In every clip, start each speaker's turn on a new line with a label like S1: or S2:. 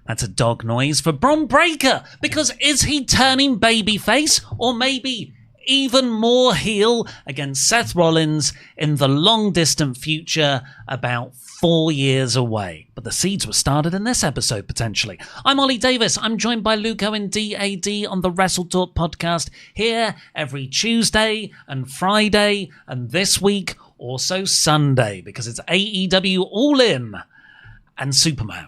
S1: That's a dog noise for Bron Breakker, because is he turning babyface or maybe even more heel against Seth Rollins in the long distant future, about 4 years away? But the seeds were started in this episode, potentially. I'm Ollie Davis. I'm joined by Luke Owen DAD on the WrestleTalk podcast, here every Tuesday and Friday, and this week also Sunday, because it's AEW All In and Superman.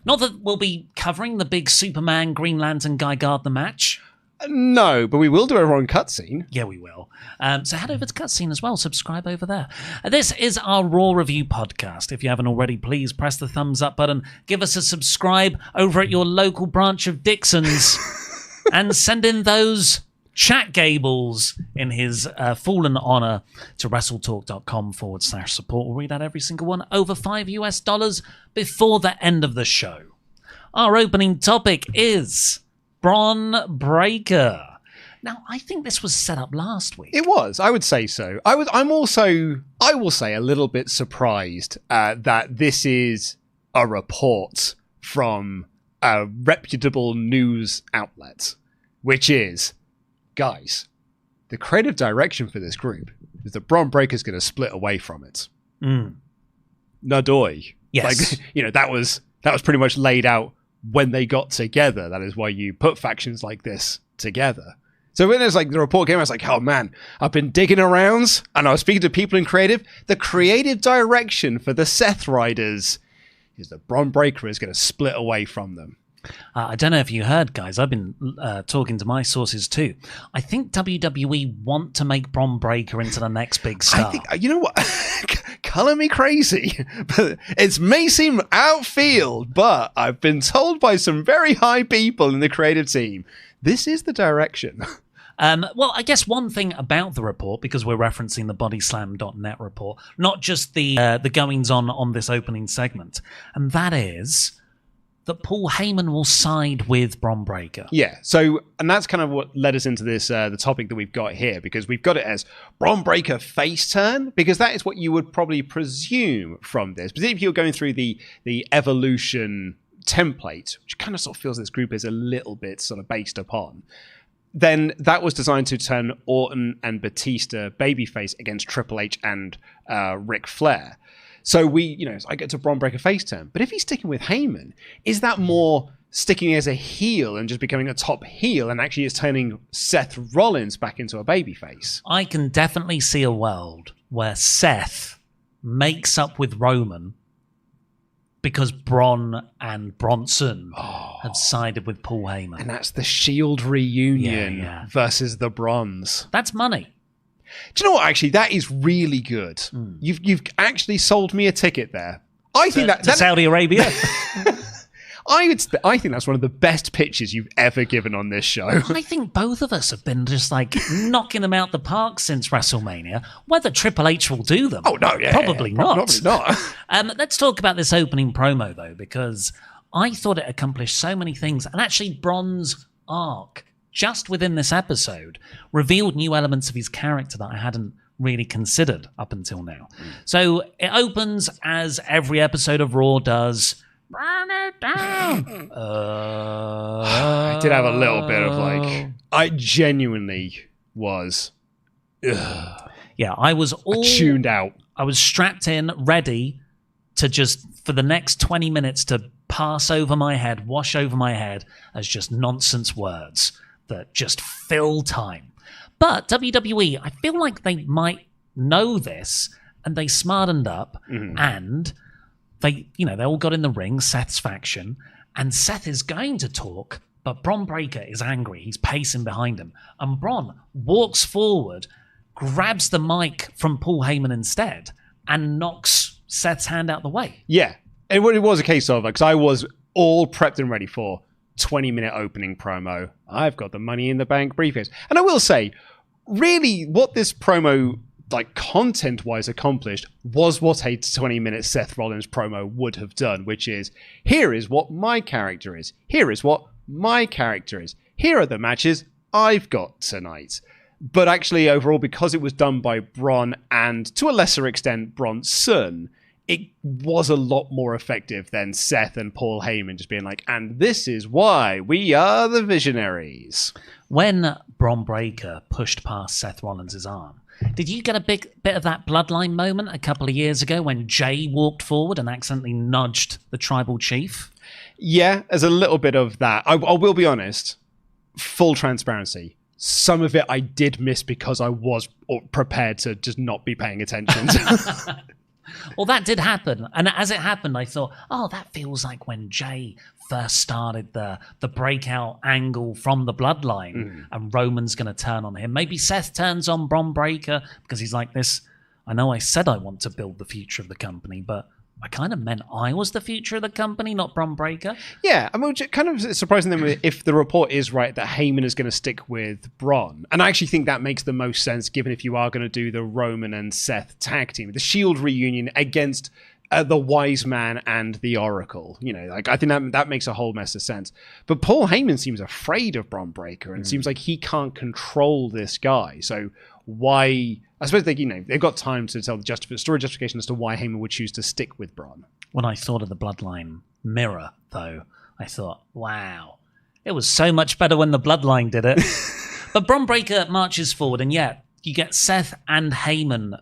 S1: Not that we'll be covering the big Superman Green Lantern Guy Gardner match.
S2: No, but we will do a Raw Cutscene.
S1: Yeah, we will. So head over to Cutscene as well. Subscribe over there. This is our Raw Review podcast. If you haven't already, please press the thumbs up button. Give us a subscribe over at your local branch of Dixon's. And send in those chat gables in his fallen honor to WrestleTalk.com/support. We'll read out every single one over $5 before the end of the show. Our opening topic is Bron Breakker. Now, I think this was set up last week.
S2: It was. I would say so. I'm also, I will say, a little bit surprised that this is a report from a reputable news outlet, which is, guys, the creative direction for this group is that Bron Breakker's going to split away from it. Nadoy.
S1: Yes.
S2: Like, that was pretty much laid out when they got together. That is why you put factions like this together. So when there's the report came out, I was like, oh man, I've been digging around and I was speaking to people in creative. The creative direction for the Seth Riders is that Bron Breakker is going to split away from them.
S1: I don't know if you heard, guys. I've been talking to my sources too. I think WWE want to make Bron Breakker into the next big star.
S2: I think, you know what? Color me crazy, but it may seem outfield, but I've been told by some very high people in the creative team, this is the direction.
S1: Well, I guess one thing about the report, because we're referencing the bodyslam.net report, not just the goings-on on this opening segment, and that is that Paul Heyman will side with Bron Breakker.
S2: Yeah, so, and that's kind of what led us into this, the topic that we've got here, because we've got it as Bron Breakker face turn, because that is what you would probably presume from this, particularly if you're going through the evolution template, which kind of sort of feels this group is a little bit sort of based upon. Then that was designed to turn Orton and Batista babyface against Triple H and Ric Flair. So I get to Bron Breakker face turn. But if he's sticking with Heyman, is that more sticking as a heel and just becoming a top heel and actually is turning Seth Rollins back into a babyface?
S1: I can definitely see a world where Seth makes up with Roman because Bron and Bronson have sided with Paul Heyman.
S2: And that's the Shield reunion versus the Brons.
S1: That's money.
S2: Do you know what? Actually, that is really good. You've actually sold me a ticket there. I think
S1: to Saudi Arabia.
S2: I think that's one of the best pitches you've ever given on this show.
S1: I think both of us have been just knocking them out the park since WrestleMania. Whether Triple H will do them?
S2: Oh no,
S1: probably not.
S2: Probably not.
S1: Let's talk about this opening promo though, because I thought it accomplished so many things, and actually Bron's arc, just within this episode, revealed new elements of his character that I hadn't really considered up until now. So it opens as every episode of Raw does. Burn it down.
S2: I did have a little bit of I genuinely was.
S1: Yeah, I was all
S2: tuned out.
S1: I was strapped in, ready to just, for the next 20 minutes, to pass over my head, wash over my head as just nonsense words that just fill time. But WWE, I feel like they might know this, and they smartened up, and they all got in the ring, Seth's faction, and Seth is going to talk, but Bron Breakker is angry. He's pacing behind him, and Bron walks forward, grabs the mic from Paul Heyman instead, and knocks Seth's hand out the way.
S2: Yeah, it was a case of, because I was all prepped and ready for 20-minute opening promo. I've got the Money in the Bank briefcase. And I will say, really, what this promo, content-wise, accomplished was what a 20-minute Seth Rollins promo would have done, which is, here is what my character is. Here is what my character is. Here are the matches I've got tonight. But actually, overall, because it was done by Bron and, to a lesser extent, Bronson, it was a lot more effective than Seth and Paul Heyman just being like, and this is why we are the Visionaries.
S1: When Bron Breakker pushed past Seth Rollins' arm, did you get a big bit of that bloodline moment a couple of years ago when Jey walked forward and accidentally nudged the tribal chief?
S2: Yeah, there's a little bit of that. I will be honest, full transparency. Some of it I did miss because I was prepared to just not be paying attention.
S1: Well, that did happen. And as it happened, I thought, oh, that feels like when Jey first started the breakout angle from the bloodline and Roman's going to turn on him. Maybe Seth turns on Bron Breakker because he's like this. I know I said I want to build the future of the company, but I kind of meant I was the future of the company, not Bron Breakker.
S2: Yeah, I mean, kind of surprising them if the report is right that Heyman is going to stick with Bron. And I actually think that makes the most sense given if you are going to do the Roman and Seth tag team, the Shield reunion against the Wise Man and the Oracle. You know, like I think that makes a whole mess of sense. But Paul Heyman seems afraid of Bron Breakker and it seems like he can't control this guy. So why... I suppose they've got time to tell the story justification as to why Heyman would choose to stick with Bron.
S1: When I thought of the Bloodline mirror, though, I thought, wow, it was so much better when the Bloodline did it. But Bron Breakker marches forward, and yet you get Seth and Heyman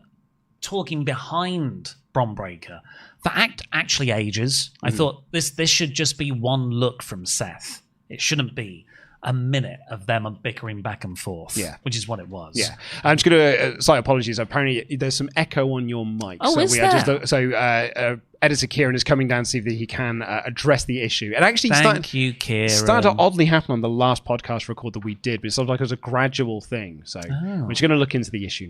S1: talking behind Bron Breakker. The act actually ages. I thought this should just be one look from Seth. It shouldn't be a minute of them bickering back and forth, which is what it was.
S2: Yeah, I'm just going to slight apologies. Apparently, there's some echo on your mic.
S1: Oh, is there?
S2: Editor Kieran is coming down to see if he can address the issue. It actually
S1: Thank
S2: started,
S1: you, Kieran.
S2: Started to oddly happen on the last podcast record that we did, but it sounds like it was a gradual thing. So we're just going to look into the issue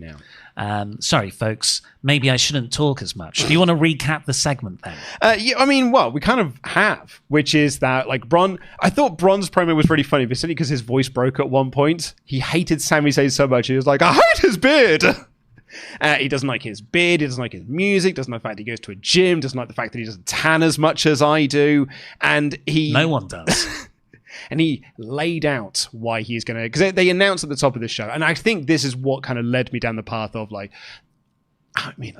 S2: now.
S1: Sorry, folks. Maybe I shouldn't talk as much. Do you want to recap the segment then?
S2: Yeah, I mean, well, we kind of have, which is that, like, Bron... I thought Bron's promo was really funny, basically because his voice broke at one point. He hated Sami Zayn so much, he was like, I hate his beard! He doesn't like his beard, he doesn't like his music, doesn't like the fact he goes to a gym, doesn't like the fact that he doesn't tan as much as I do, and he...
S1: No one does.
S2: And he laid out why he's going to... Because they announced at the top of the show, and I think this is what kind of led me down the path of, like... I mean,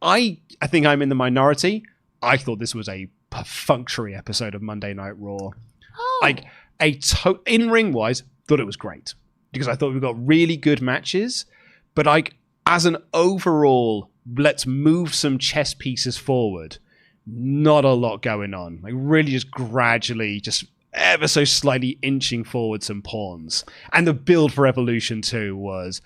S2: I think I'm in the minority. I thought this was a perfunctory episode of Monday Night Raw.
S1: Oh.
S2: Like, in-ring wise, thought it was great. Because I thought we got really good matches, but like... As an overall, let's move some chess pieces forward, not a lot going on. Like really just gradually, just ever so slightly inching forward some pawns. And the build for Evolution 2 was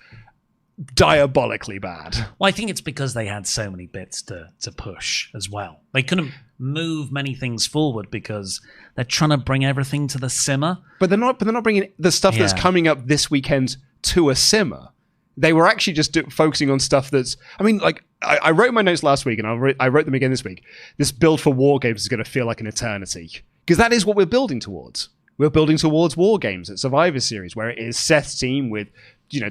S2: diabolically bad.
S1: Well, I think it's because they had so many bits to push as well. They couldn't move many things forward because they're trying to bring everything to the simmer.
S2: But they're not bringing the stuff that's coming up this weekend to a simmer. They were actually just focusing on stuff that's... I mean, like, I wrote my notes last week, and I wrote them again this week. This build for War Games is going to feel like an eternity. Because that is what we're building towards. We're building towards War Games at Survivor Series, where it is Seth's team with,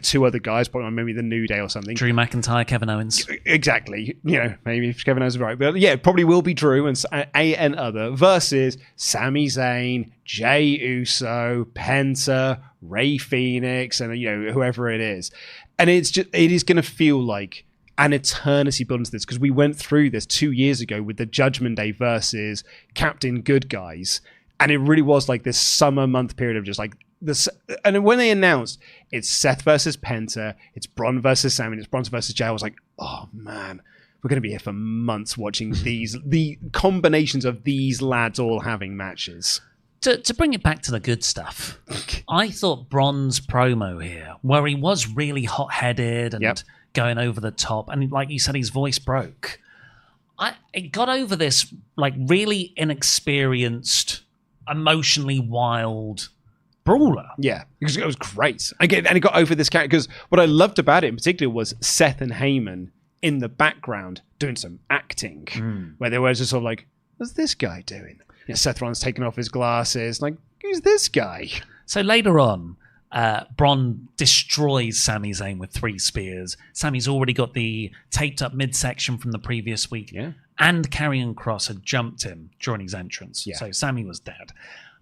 S2: two other guys, probably maybe the New Day or something.
S1: Drew McIntyre, Kevin Owens.
S2: Exactly. Maybe if Kevin Owens is right. But yeah, it probably will be Drew and other versus Sami Zayn, Jey Uso, Penta, Rey Fenix, and whoever it is. And it is going to feel like an eternity building to this because we went through this 2 years ago with the Judgment Day versus Captain Good Guys. And it really was like this summer month period of just like this. And when they announced it's Seth versus Penta, it's Bron versus Sami, it's Bronson versus Jey, I was like, oh man, we're going to be here for months watching the combinations of these lads all having matches.
S1: To bring it back to the good stuff, I thought Bron's promo here, where he was really hot-headed and going over the top, and like you said, his voice broke. It got over this like really inexperienced, emotionally wild brawler.
S2: Yeah, it was great. Again, and it got over this character because what I loved about it in particular was Seth and Heyman in the background doing some acting, where they were just sort of like, what's this guy doing? Seth Rollins taking off his glasses. Like, who's this guy?
S1: So later on, Bron destroys Sami Zayn with 3 spears. Sami's already got the taped up midsection from the previous week.
S2: Yeah.
S1: And Karrion Kross had jumped him during his entrance. Yeah. So Sami was dead.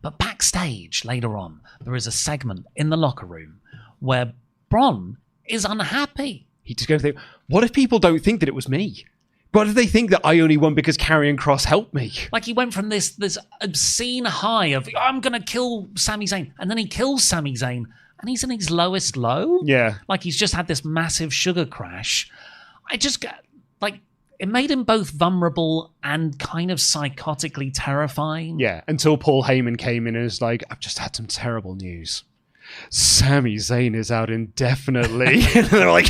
S1: But backstage, later on, there is a segment in the locker room where Bron is unhappy.
S2: He just goes, what if people don't think that it was me? What did they think, that I only won because Karrion Kross helped me?
S1: Like, he went from this obscene high of, I'm going to kill Sami Zayn. And then he kills Sami Zayn. And he's in his lowest low.
S2: Yeah.
S1: Like, he's just had this massive sugar crash. I just got, like, it made him both vulnerable and kind of psychotically terrifying.
S2: Yeah, until Paul Heyman came in and was like, I've just had some terrible news. Sami Zayn is out indefinitely. And they're like,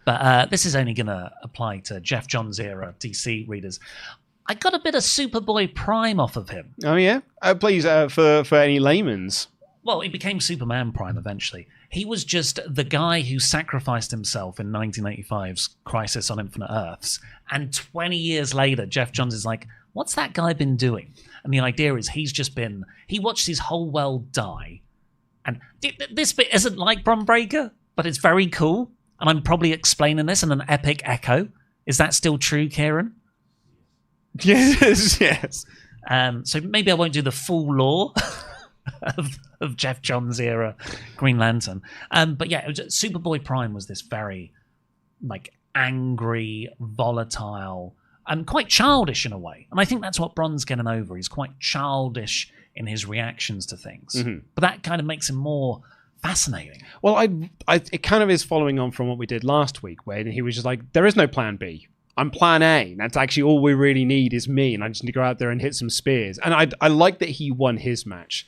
S1: But this is only going to apply to Jeff Johns era DC readers. I got a bit of Superboy Prime off of him.
S2: Oh, yeah? Please, for any layman's.
S1: Well, he became Superman Prime eventually. He was just the guy who sacrificed himself in 1985's Crisis on Infinite Earths. And 20 years later, Jeff Johns is like, what's that guy been doing? And the idea is he watched his whole world die. And this bit isn't like Bron Breakker, but it's very cool. And I'm probably explaining this in an epic echo. Is that still true, Kieran?
S2: Yes, yes.
S1: So maybe I won't do the full lore of Jeff Johns era Green Lantern. But yeah, Superboy Prime was this very like angry, volatile, and quite childish in a way. And I think that's what Bron's getting over. He's quite childish in his reactions to things. Mm-hmm. But that kind of makes him more fascinating.
S2: Well, it kind of is following on from what we did last week, where he was just like, there is no plan B. I'm plan A. That's actually all we really need is me, and I just need to go out there and hit some spears. And I like that he won his match.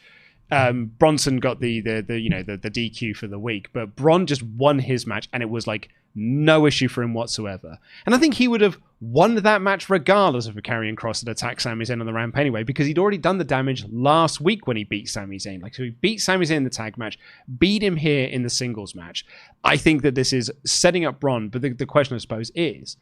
S2: Bronson got the DQ for the week, but Bron just won his match, and it was like no issue for him whatsoever. And I think he would have won that match regardless of a Karrion Kross had attacked Sami Zayn on the ramp anyway, because he'd already done the damage last week when he beat Sami Zayn. Like, so he beat Sami Zayn in the tag match, beat him here in the singles match. I think that this is setting up Bron, but the question I suppose is,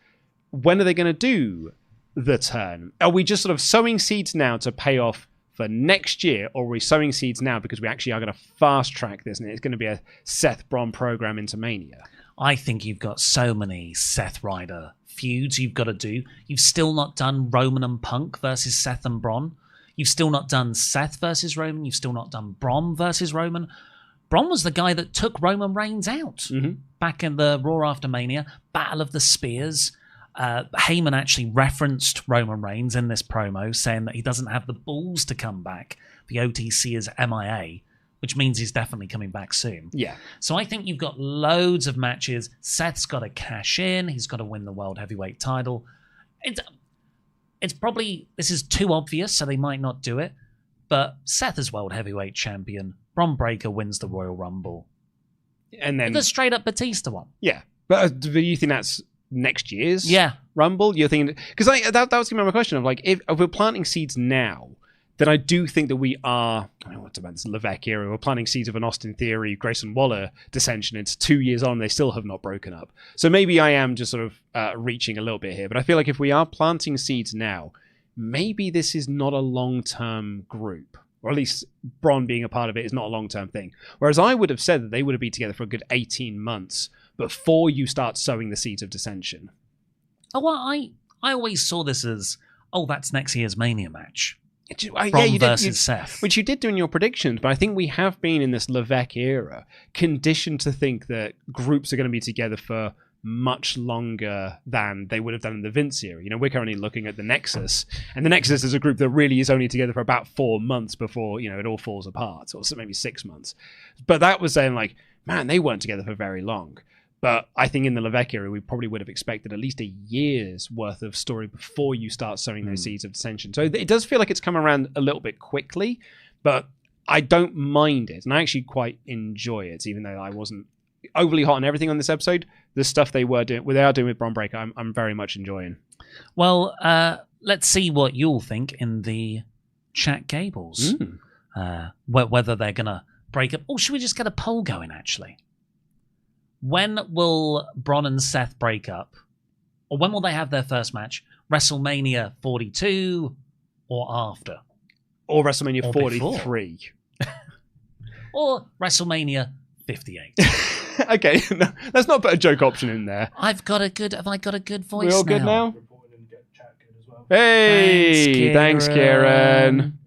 S2: when are they going to do the turn? Are we just sort of sowing seeds now to pay off for next year, or are we sowing seeds now because we actually are going to fast track this and it's going to be a Seth Bron program into Mania?
S1: I think you've got so many Seth Ryder feuds you've got to do. You've still not done Roman and Punk versus Seth and Bron. You've still not done Seth versus Roman. You've still not done Bron versus Roman. Bron was the guy that took Roman Reigns out back in the Raw after Mania, Battle of the Spears. Heyman actually referenced Roman Reigns in this promo, saying that he doesn't have the balls to come back. The OTC is MIA, which means he's definitely coming back soon.
S2: Yeah.
S1: So I think you've got loads of matches. Seth's got to cash in. He's got to win the World Heavyweight title. It's probably, this is too obvious, so they might not do it. But Seth is World Heavyweight Champion. Bron Breakker wins the Royal Rumble.
S2: And then
S1: the straight up Batista one.
S2: Yeah. But do you think that's next year's Rumble? You're thinking, because that was my question of like, if we're planting seeds now, then I do think that we are, I don't know what's about this Levesque era, we're planting seeds of an Austin Theory, Grayson Waller dissension. It's 2 years on, they still have not broken up. So maybe I am just sort of reaching a little bit here, but I feel like if we are planting seeds now, maybe this is not a long-term group, or at least Bron being a part of it is not a long-term thing. Whereas I would have said that they would have been together for a good 18 months before you start sowing the seeds of dissension.
S1: Oh, well, I always saw this as, that's next year's Mania match.
S2: Bron
S1: versus Seth.
S2: Which you did do in your predictions, but I think we have been in this Levesque era conditioned to think that groups are going to be together for much longer than they would have done in the Vince era. You know, we're currently looking at the Nexus, and the Nexus is a group that really is only together for about 4 months before, you know, it all falls apart, or maybe 6 months. But that was saying like, man, they weren't together for very long. But I think in the Levesque era, we probably would have expected at least a year's worth of story before you start sowing those seeds of dissension. So it does feel like it's come around a little bit quickly, but I don't mind it. And I actually quite enjoy it, even though I wasn't overly hot on everything on this episode. The stuff they are doing with Bron Breakker, I'm very much enjoying.
S1: Well, let's see what you'll think in the chat gables. Whether they're going to break up. Oh, should we just get a poll going, actually? When will Bron and Seth break up? Or when will they have their first match? WrestleMania 42 or after?
S2: Or WrestleMania 43.
S1: Or WrestleMania 58.
S2: Okay, no, let's not put a joke option in there.
S1: Have I got a good voice now?
S2: We're all good now? Hey, thanks, Kieran.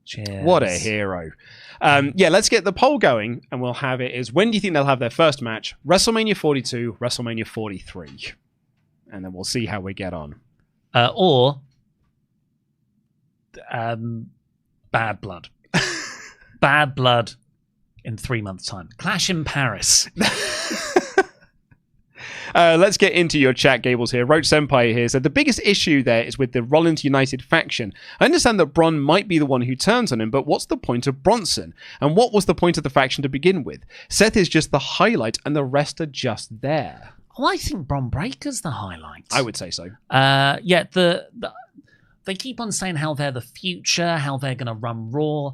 S1: Cheers.
S2: What a hero. Let's get the poll going, and we'll have it is, when do you think they'll have their first match? WrestleMania 42, WrestleMania 43. and then we'll see how we get on.
S1: Or Bad Blood. Bad Blood in 3 months' time. Clash in Paris.
S2: Let's get into your chat, Gables here. Roach Senpai here said, the biggest issue there is with the Rollins United faction. I understand that Bron might be the one who turns on him, but what's the point of Bronson? And what was the point of the faction to begin with? Seth is just the highlight and the rest are just there.
S1: Oh, I think Bron Breakker's the highlight.
S2: I would say so.
S1: Yeah, they keep on saying how they're the future, how they're going to run Raw.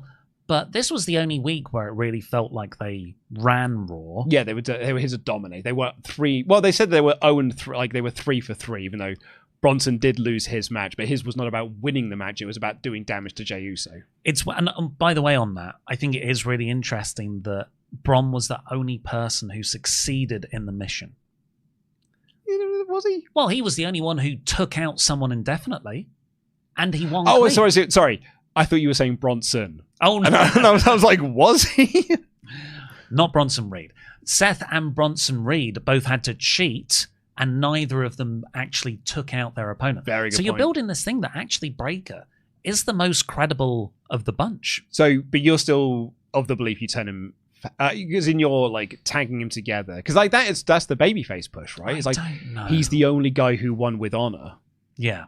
S1: But this was the only week where it really felt like they ran Raw.
S2: Yeah, they were here to dominate. They were 3. Well, they said they were 0-3, like they were 3 for 3, even though Bronson did lose his match. But his was not about winning the match; it was about doing damage to Jey Uso.
S1: And by the way, on that, I think it is really interesting that Bron was the only person who succeeded in the mission.
S2: Was he?
S1: Well, he was the only one who took out someone indefinitely, and he won.
S2: Oh,
S1: clean.
S2: sorry. I thought you were saying Bronson.
S1: Oh, no.
S2: And I was like, was he?
S1: Not Bronson Reed. Seth and Bronson Reed both had to cheat, and neither of them actually took out their opponent.
S2: Very good
S1: So you're
S2: point.
S1: building this thing that actually Breakker is the most credible of the bunch.
S2: So, but you're still of the belief you turn him... because in your, like, tagging him together... Because, like, that's the babyface push, right? It's like,
S1: don't know.
S2: he's the only guy who won with honor.
S1: Yeah.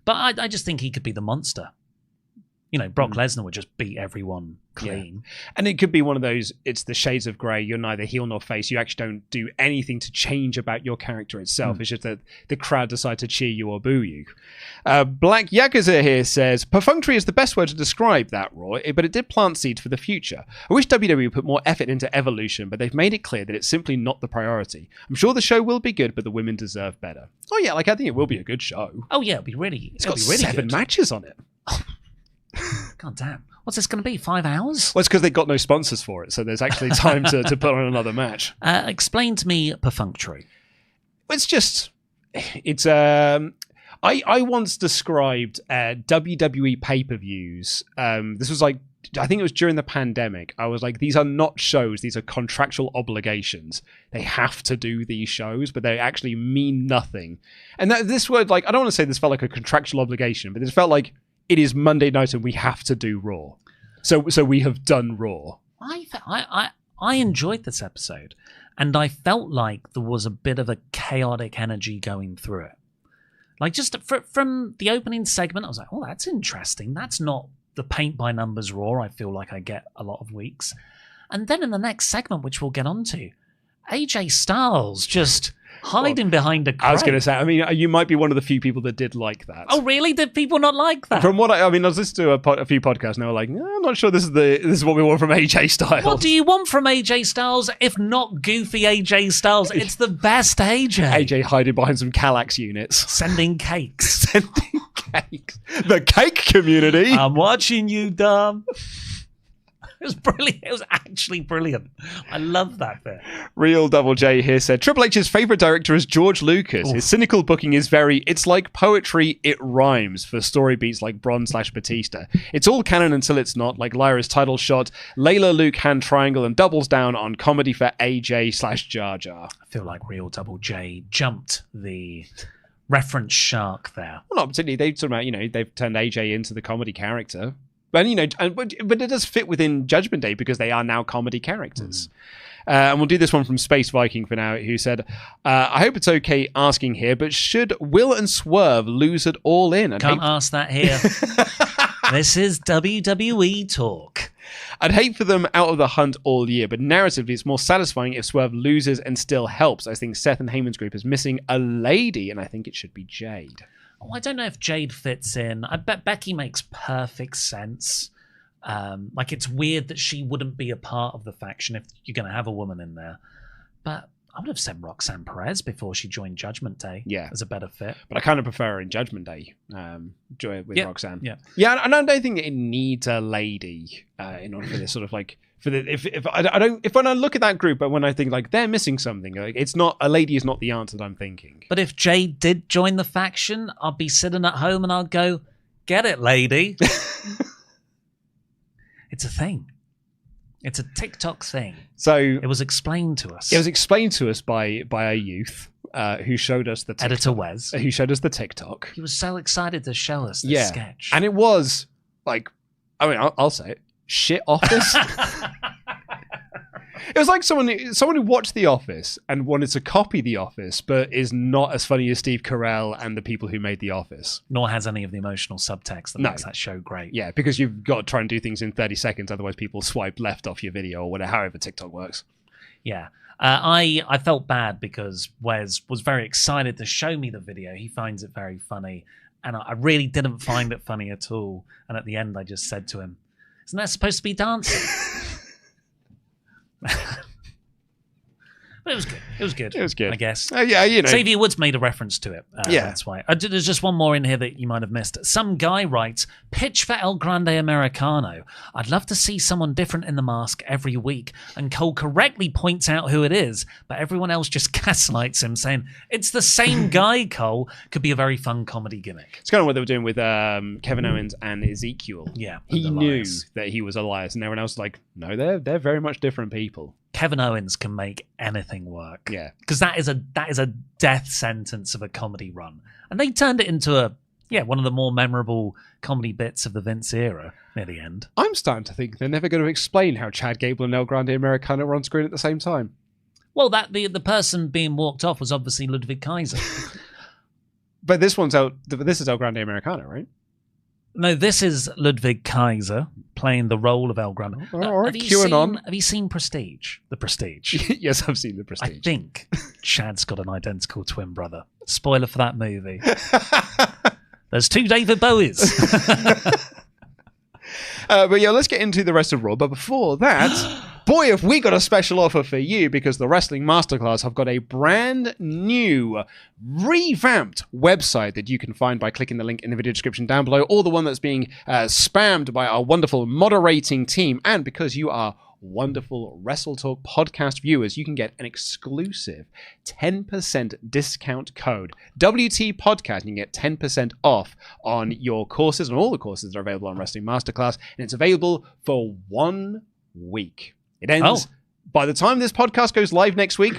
S1: But I just think he could be the monster. You know, Brock Lesnar would just beat everyone clean.
S2: Yeah. And it could be one of those, it's the shades of grey, you're neither heel nor face, you actually don't do anything to change about your character itself. It's just that the crowd decide to cheer you or boo you. Black Yakuza here says, perfunctory is the best word to describe that, Raw, but it did plant seeds for the future. I wish WWE put more effort into Evolution, but they've made it clear that it's simply not the priority. I'm sure the show will be good, but the women deserve better. Oh yeah, like I think it will be a good show.
S1: Oh yeah, it'll be really
S2: It's got
S1: really
S2: 7
S1: good.
S2: matches on it.
S1: God damn. What's this going to be, 5 hours?
S2: Well, it's because they got no sponsors for it, so there's actually time to put on another match.
S1: Explain to me perfunctory.
S2: It's just... It's... I once described WWE pay-per-views. This was like... I think it was during the pandemic. I was like, these are not shows. These are contractual obligations. They have to do these shows, but they actually mean nothing. And this word, like, I don't want to say this felt like a contractual obligation, but it felt like it is Monday night and we have to do Raw. So we have done Raw.
S1: I enjoyed this episode, and I felt like there was a bit of a chaotic energy going through it. Like, just from the opening segment, I was like, oh, that's interesting. That's not the paint-by-numbers Raw I feel like I get a lot of weeks. And then in the next segment, which we'll get onto, AJ Styles just hiding behind a crate.
S2: I was going to say, I mean, you might be one of the few people that did like that.
S1: Oh, really? Did people not like that?
S2: From what I mean, I was listening to a few podcasts and they were like, no, I'm not sure this is what we want from AJ Styles.
S1: What do you want from AJ Styles if not goofy AJ Styles? It's the best AJ.
S2: AJ hiding behind some Kallax units.
S1: Sending cakes.
S2: Sending cakes. The cake community.
S1: I'm watching you, dumb. It was brilliant. It was actually brilliant. I love that bit.
S2: Real Double J here said, Triple H's favourite director is George Lucas. Oof. His cynical booking is it's like poetry, it rhymes for story beats like Bron/Batista. It's all canon until it's not, like Lyra's title shot, Layla Luke hand triangle, and doubles down on comedy for AJ/Jar Jar.
S1: I feel like Real Double J jumped the reference shark there.
S2: Well, not particularly. They've talked about, they've turned AJ into the comedy character. But, but it does fit within Judgment Day because they are now comedy characters. And we'll do this one from Space Viking for now, who said, I hope it's okay asking here, but should Will and Swerve lose at All In?
S1: Can't ask that here. This is WWE talk.
S2: I'd hate for them out of the hunt all year, but narratively it's more satisfying if Swerve loses and still helps. I think Seth and Heyman's group is missing a lady, and I think it should be Jade.
S1: Oh, I don't know if Jade fits in. I bet Becky makes perfect sense. Like, it's weird that she wouldn't be a part of the faction if you're going to have a woman in there. But I would have said Roxanne Perez before she joined Judgment Day as a better fit.
S2: But I kind of prefer her in Judgment Day with Roxanne.
S1: Yeah,
S2: and I don't think it needs a lady in order for this sort of like... If when I look at that group, but when I think like they're missing something, like it's not a lady is not the answer that I'm thinking.
S1: But if Jade did join the faction, I'll be sitting at home and I'll go, get it, lady. It's a thing. It's a TikTok thing.
S2: So
S1: it was explained to us.
S2: It was explained to us by a youth who showed us the TikTok.
S1: Editor Wes.
S2: Who showed us the TikTok.
S1: He was so excited to show us this sketch.
S2: And it was like, I mean, I'll say it, shit Office. It was like someone who watched The Office and wanted to copy The Office, but is not as funny as Steve Carell and the people who made The Office.
S1: Nor has any of the emotional subtext that makes that show great.
S2: Yeah, because you've got to try and do things in 30 seconds, otherwise people swipe left off your video or whatever, however TikTok works.
S1: Yeah. I felt bad because Wes was very excited to show me the video. He finds it very funny, and I really didn't find it funny at all. And at the end, I just said to him, "Isn't that supposed to be dancing?" But it was good. It was good. I guess.
S2: Yeah, you know.
S1: Xavier Woods made a reference to it. That's why. There's just one more in here that you might have missed. Some guy writes, "Pitch for El Grande Americano. I'd love to see someone different in the mask every week." And Cole correctly points out who it is, but everyone else just gaslights him, saying, "It's the same guy, Cole." Could be a very fun comedy gimmick.
S2: It's kind of what they were doing with Kevin Owens and Ezekiel.
S1: Yeah.
S2: He knew that he was Elias, and everyone else was like, no, they're very much different people.
S1: Kevin Owens can make anything work.
S2: Yeah.
S1: Because that is a death sentence of a comedy run. And they turned it into one of the more memorable comedy bits of the Vince era near the end.
S2: I'm starting to think they're never going to explain how Chad Gable and El Grande Americano were on screen at the same time.
S1: Well, the person being walked off was obviously Ludwig Kaiser.
S2: But this is El Grande Americano, right?
S1: No, this is Ludwig Kaiser playing the role of El Grande.
S2: Have you
S1: seen Prestige? The Prestige?
S2: Yes, I've seen The Prestige.
S1: I think Chad's got an identical twin brother. Spoiler for that movie. There's 2 David Bowies.
S2: But yeah, let's get into the rest of Raw. But before that, boy, have we got a special offer for you, because the Wrestling Masterclass have got a brand new, revamped website that you can find by clicking the link in the video description down below, or the one that's being spammed by our wonderful moderating team. And because you are wonderful WrestleTalk podcast viewers, you can get an exclusive 10% discount code, WT Podcast. You can get 10% off on your courses, and all the courses that are available on Wrestling Masterclass, and it's available for 1 week. It ends by the time this podcast goes live next week.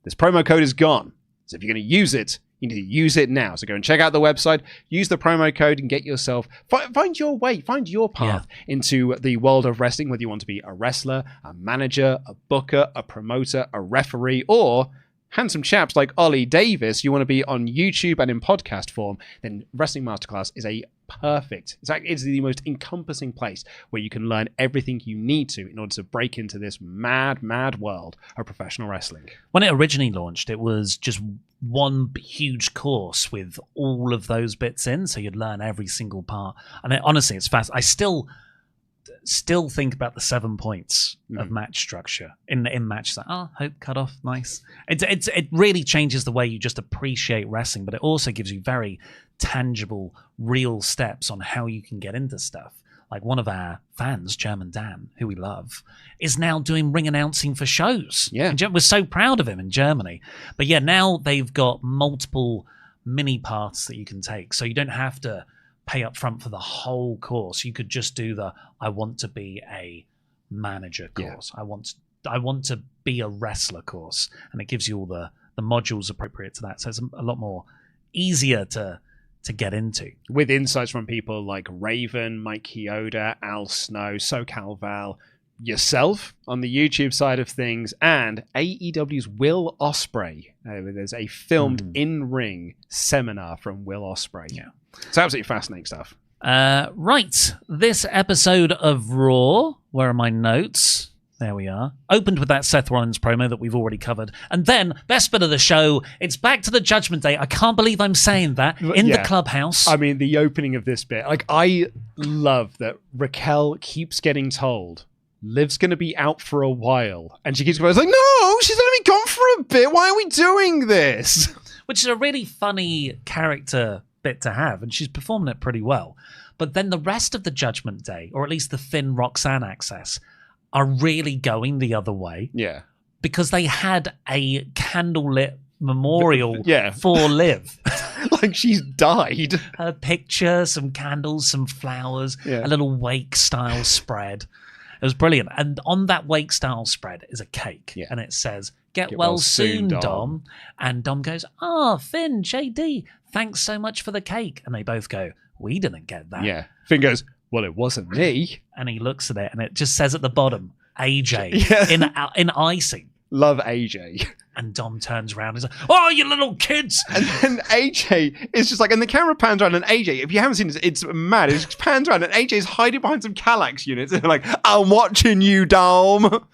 S2: This promo code is gone. So if you're going to use it, you need to use it now. So go and check out the website, use the promo code, and get yourself, find your way, find your path into the world of wrestling, whether you want to be a wrestler, a manager, a booker, a promoter, a referee, or handsome chaps like Ollie Davis, you want to be on YouTube and in podcast form, then Wrestling Masterclass is it's the most encompassing place where you can learn everything you need to in order to break into this mad world of professional wrestling.
S1: When it originally launched, it was just one huge course with all of those bits in, so you'd learn every single part. And honestly, it's fast. I still think about the 7 points of match structure in matches. Like, hope cut off, nice. It really changes the way you just appreciate wrestling, but it also gives you very tangible, real steps on how you can get into stuff. Like one of our fans, German Dan, who we love, is now doing ring announcing for shows. Yeah, and we're so proud of him in Germany. But yeah, now they've got multiple mini paths that you can take, so you don't have to pay up front for the whole course. You could just do I want to be a manager course. Yeah. I want to be a wrestler course, and it gives you all the modules appropriate to that. So it's a lot more easier to get into.
S2: With insights from people like Raven, Mike Chioda, Al Snow, SoCal Val, yourself on the YouTube side of things, and AEW's Will Ospreay. There's a filmed in-ring seminar from Will Ospreay. Yeah. It's absolutely fascinating stuff.
S1: Right. This episode of Raw, where are my notes? There we are. Opened with that Seth Rollins promo that we've already covered. And then, best bit of the show, it's back to the Judgment Day. I can't believe I'm saying that. In the clubhouse.
S2: I mean, the opening of this bit. Like, I love that Raquel keeps getting told Liv's going to be out for a while. And she keeps going, like, no, she's going to be gone for a bit. Why are we doing this?
S1: Which is a really funny character bit to have, and she's performing it pretty well. But then the rest of the Judgment Day, or at least the Finn Roxanne access, are really going the other way.
S2: Yeah.
S1: Because they had a candlelit memorial for Liv.
S2: Like she's died.
S1: Her picture, some candles, some flowers, a little wake style spread. It was brilliant. And on that wake style spread is a cake. Yeah. And it says, Get well soon, Dom. And Dom goes, Finn, JD, thanks so much for the cake. And they both go, we didn't get that.
S2: Yeah. Finn goes, well, it wasn't me.
S1: And he looks at it and it just says at the bottom, AJ in icing.
S2: Love AJ.
S1: And Dom turns around and says, oh, you little kids.
S2: And then AJ is just like, and the camera pans around and AJ, if you haven't seen this, it's mad. It just pans around and AJ's hiding behind some Kallax units. And they're like, I'm watching you, Dom.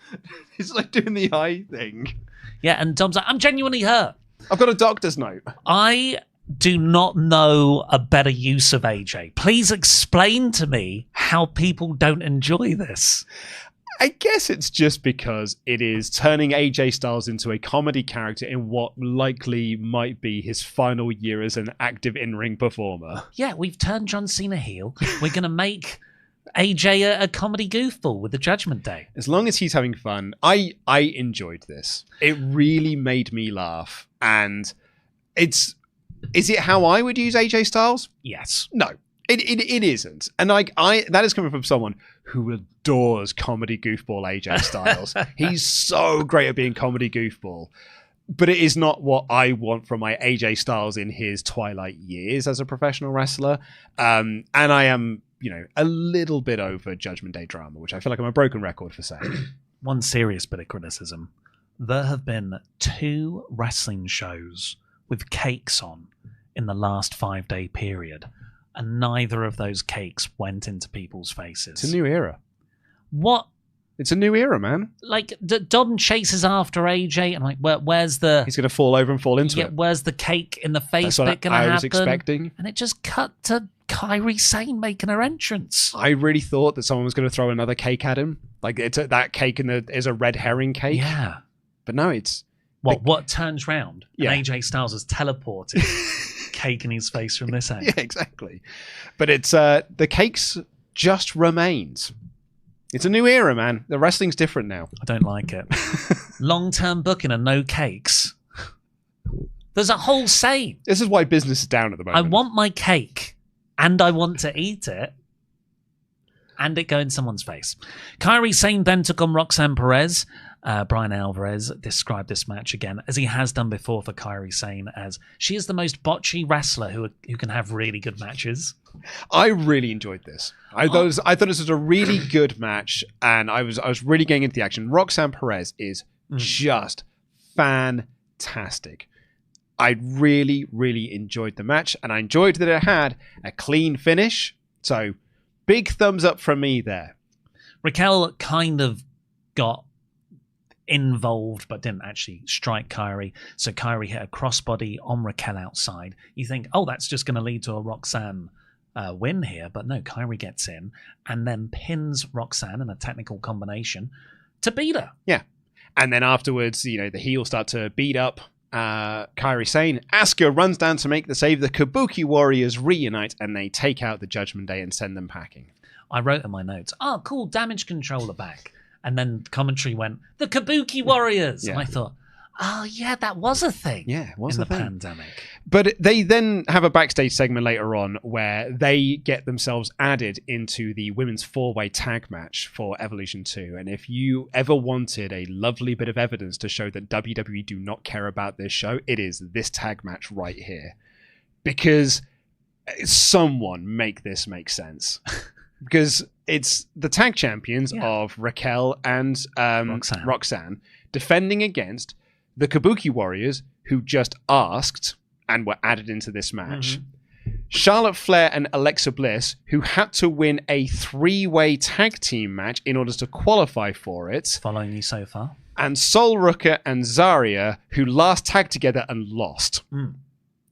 S2: He's like doing the eye thing.
S1: Yeah, and Dom's like, I'm genuinely hurt.
S2: I've got a doctor's note.
S1: I do not know a better use of AJ. Please explain to me how people don't enjoy this.
S2: I guess it's just because it is turning AJ Styles into a comedy character in what likely might be his final year as an active in-ring performer.
S1: Yeah, we've turned John Cena heel. We're going to make AJ a comedy goofball with the Judgment Day.
S2: As long as he's having fun, I enjoyed this. It really made me laugh. And is it how I would use AJ Styles?
S1: Yes.
S2: No. It isn't. And that is coming from someone who adores comedy goofball AJ Styles. He's so great at being comedy goofball. But it is not what I want from my AJ Styles in his twilight years as a professional wrestler. And I am, a little bit over Judgment Day drama, which I feel like I'm a broken record for saying.
S1: One serious bit of criticism. There have been 2 wrestling shows with cakes on in the last 5-day period. And neither of those cakes went into people's faces.
S2: It's a new era.
S1: What?
S2: It's a new era, man.
S1: Like, Dom chases after AJ, and like, where's the...
S2: He's going to fall over and fall into it.
S1: Where's the cake in the face bit going to happen? I was expecting. And it just cut to Kairi Sane making her entrance.
S2: I really thought that someone was going to throw another cake at him. Like, that cake is a red herring cake.
S1: Yeah.
S2: But no, it's...
S1: What turns round? Yeah. And AJ Styles is teleported. Cake in his face from this end.
S2: Yeah, exactly. But it's the cakes just remains. It's a new era, man. The wrestling's different now.
S1: I don't like it. Long-term booking and no cakes. There's a whole saying.
S2: This is why business is down at the moment.
S1: I want my cake and I want to eat it and it go in someone's face. Kairi Sane then took on Roxanne Perez. Brian Alvarez described this match again, as he has done before for Kairi Sane, as she is the most botchy wrestler who can have really good matches.
S2: I really enjoyed this. I thought this was a really good match, and I was really getting into the action. Roxanne Perez is just fantastic. I really, really enjoyed the match, and I enjoyed that it had a clean finish. So, big thumbs up from me there.
S1: Raquel kind of got involved but didn't actually strike Kairi, so Kairi hit a crossbody on Raquel outside. You think, that's just going to lead to a Roxanne win here, but no, Kairi gets in and then pins Roxanne in a technical combination to beat her.
S2: Yeah, and then afterwards, the heels start to beat up Kairi Sane. Asuka runs down to make the save. The Kabuki Warriors reunite and they take out the Judgment Day and send them packing.
S1: I wrote in my notes, cool, Damage Control are back. And then commentary went, the Kabuki Warriors. Yeah. And I thought, that was a thing.
S2: Yeah, it was
S1: in
S2: a thing.
S1: The pandemic.
S2: But they then have a backstage segment later on where they get themselves added into the women's 4-way tag match for Evolution 2. And if you ever wanted a lovely bit of evidence to show that WWE do not care about this show, it is this tag match right here. Because someone make this make sense. Because it's the tag champions of Raquel and Roxanne defending against the Kabuki Warriors, who just asked and were added into this match. Mm-hmm. Charlotte Flair and Alexa Bliss, who had to win a 3-way tag team match in order to qualify for it.
S1: Following you so far.
S2: And Sol Ruka and Zarya, who last tagged together and lost.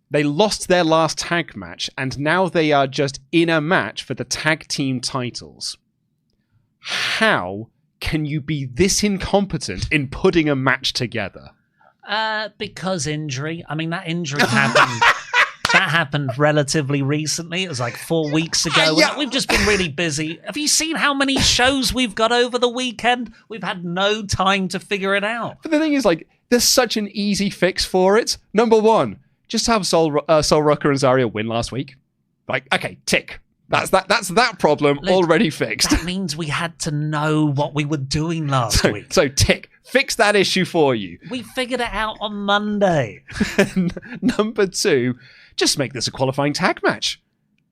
S2: They lost their last tag match, and now they are just in a match for the tag team titles. How can you be this incompetent in putting a match together?
S1: Because injury. I mean, that injury happened. That happened relatively recently. It was like 4 weeks ago. We've just been really busy. Have you seen how many shows we've got over the weekend? We've had no time to figure it out.
S2: But the thing is, there's such an easy fix for it. Number one, just have Sol Ruka and Zarya win last week. Okay, tick. That's that problem already fixed.
S1: That means we had to know what we were doing last week.
S2: So tick. Fix that issue for you.
S1: We figured it out on Monday.
S2: Number 2, just make this a qualifying tag match.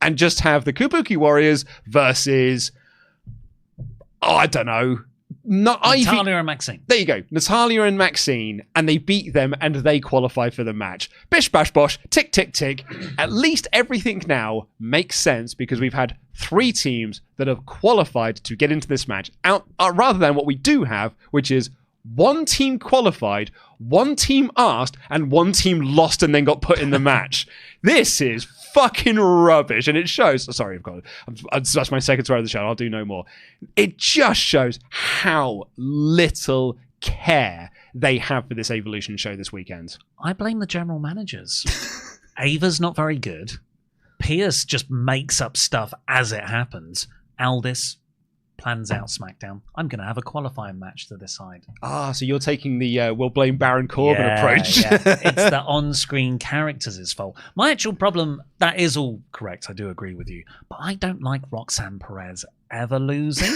S2: And just have the Kabuki Warriors versus, I don't know,
S1: Natalya and Maxine.
S2: There you go. Natalya and Maxine, and they beat them and they qualify for the match. Bish, bash, bosh, tick, tick, tick. At least everything now makes sense because we've had 3 teams that have qualified to get into this match, rather than what we do have, which is 1 team qualified, 1 team asked, and 1 team lost and then got put in the match. This is fucking rubbish, and it shows. Sorry, that's my second swear of the show. I'll do no more. It just shows how little care they have for this Evolution show this weekend.
S1: I blame the general managers. Ava's not very good. Pierce just makes up stuff as it happens. Aldis plans out SmackDown. I'm going to have a qualifying match to decide.
S2: So you're taking the we'll blame Baron Corbin approach.
S1: Yeah. It's the on-screen characters' fault. My actual problem, that is all correct. I do agree with you. But I don't like Roxanne Perez ever losing.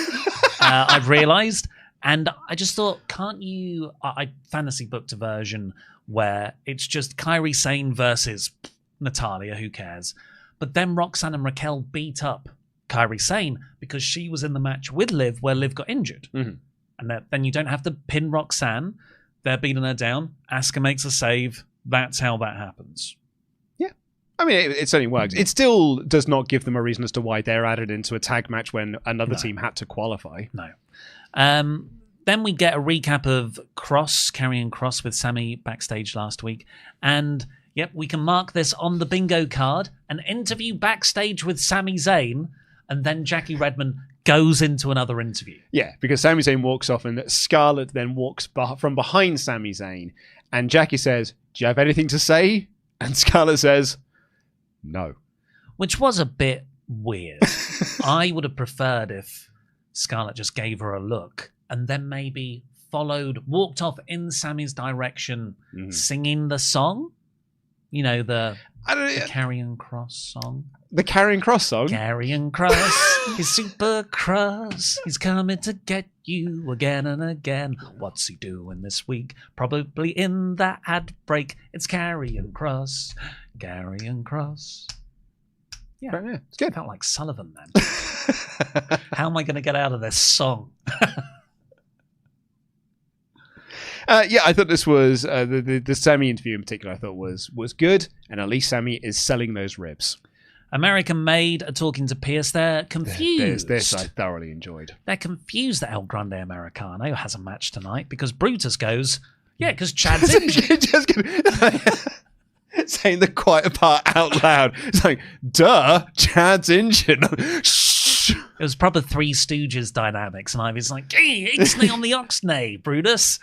S1: I've realised. And I just thought, can't you... I fantasy booked a version where it's just Kairi Sane versus Natalya, who cares? But then Roxanne and Raquel beat up Kairi Sane because she was in the match with Liv where Liv got injured. Mm-hmm. And then you don't have to pin Roxanne. They're beating her down. Asuka makes a save. That's how that happens.
S2: Yeah. I mean, it certainly works. It still does not give them a reason as to why they're added into a tag match when another team had to qualify.
S1: No. Then we get a recap of Karrion Kross with Sami backstage last week. And yep, we can mark this on the bingo card. An interview backstage with Sami Zayn. And then Jackie Redmond goes into another interview.
S2: Yeah, because Sami Zayn walks off and Scarlett then walks from behind Sami Zayn. And Jackie says, do you have anything to say? And Scarlett says, no.
S1: Which was a bit weird. I would have preferred if Scarlett just gave her a look and then maybe walked off in Sami's direction, singing the song. You know, the Karrion Kross song.
S2: The Karrion Kross song?
S1: Karrion Kross, he's super cross. He's coming to get you again and again. What's he doing this week? Probably in that ad break. It's Karrion Kross. Karrion Kross. Yeah,
S2: it's good.
S1: I felt like Sullivan then. How am I going to get out of this song?
S2: I thought this was the Sami interview in particular. I thought was good, and at least Sami is selling those ribs.
S1: American Made are talking to Pierce. They're confused.
S2: This I thoroughly enjoyed.
S1: They're confused that El Grande Americano has a match tonight because Brutus goes, yeah, because Chad's injured.
S2: Saying the quiet part out loud. It's like, duh, Chad's injured. Shh.
S1: It was probably Three Stooges dynamics, and I was like, hey, Ixnay on the Oxnay, Brutus.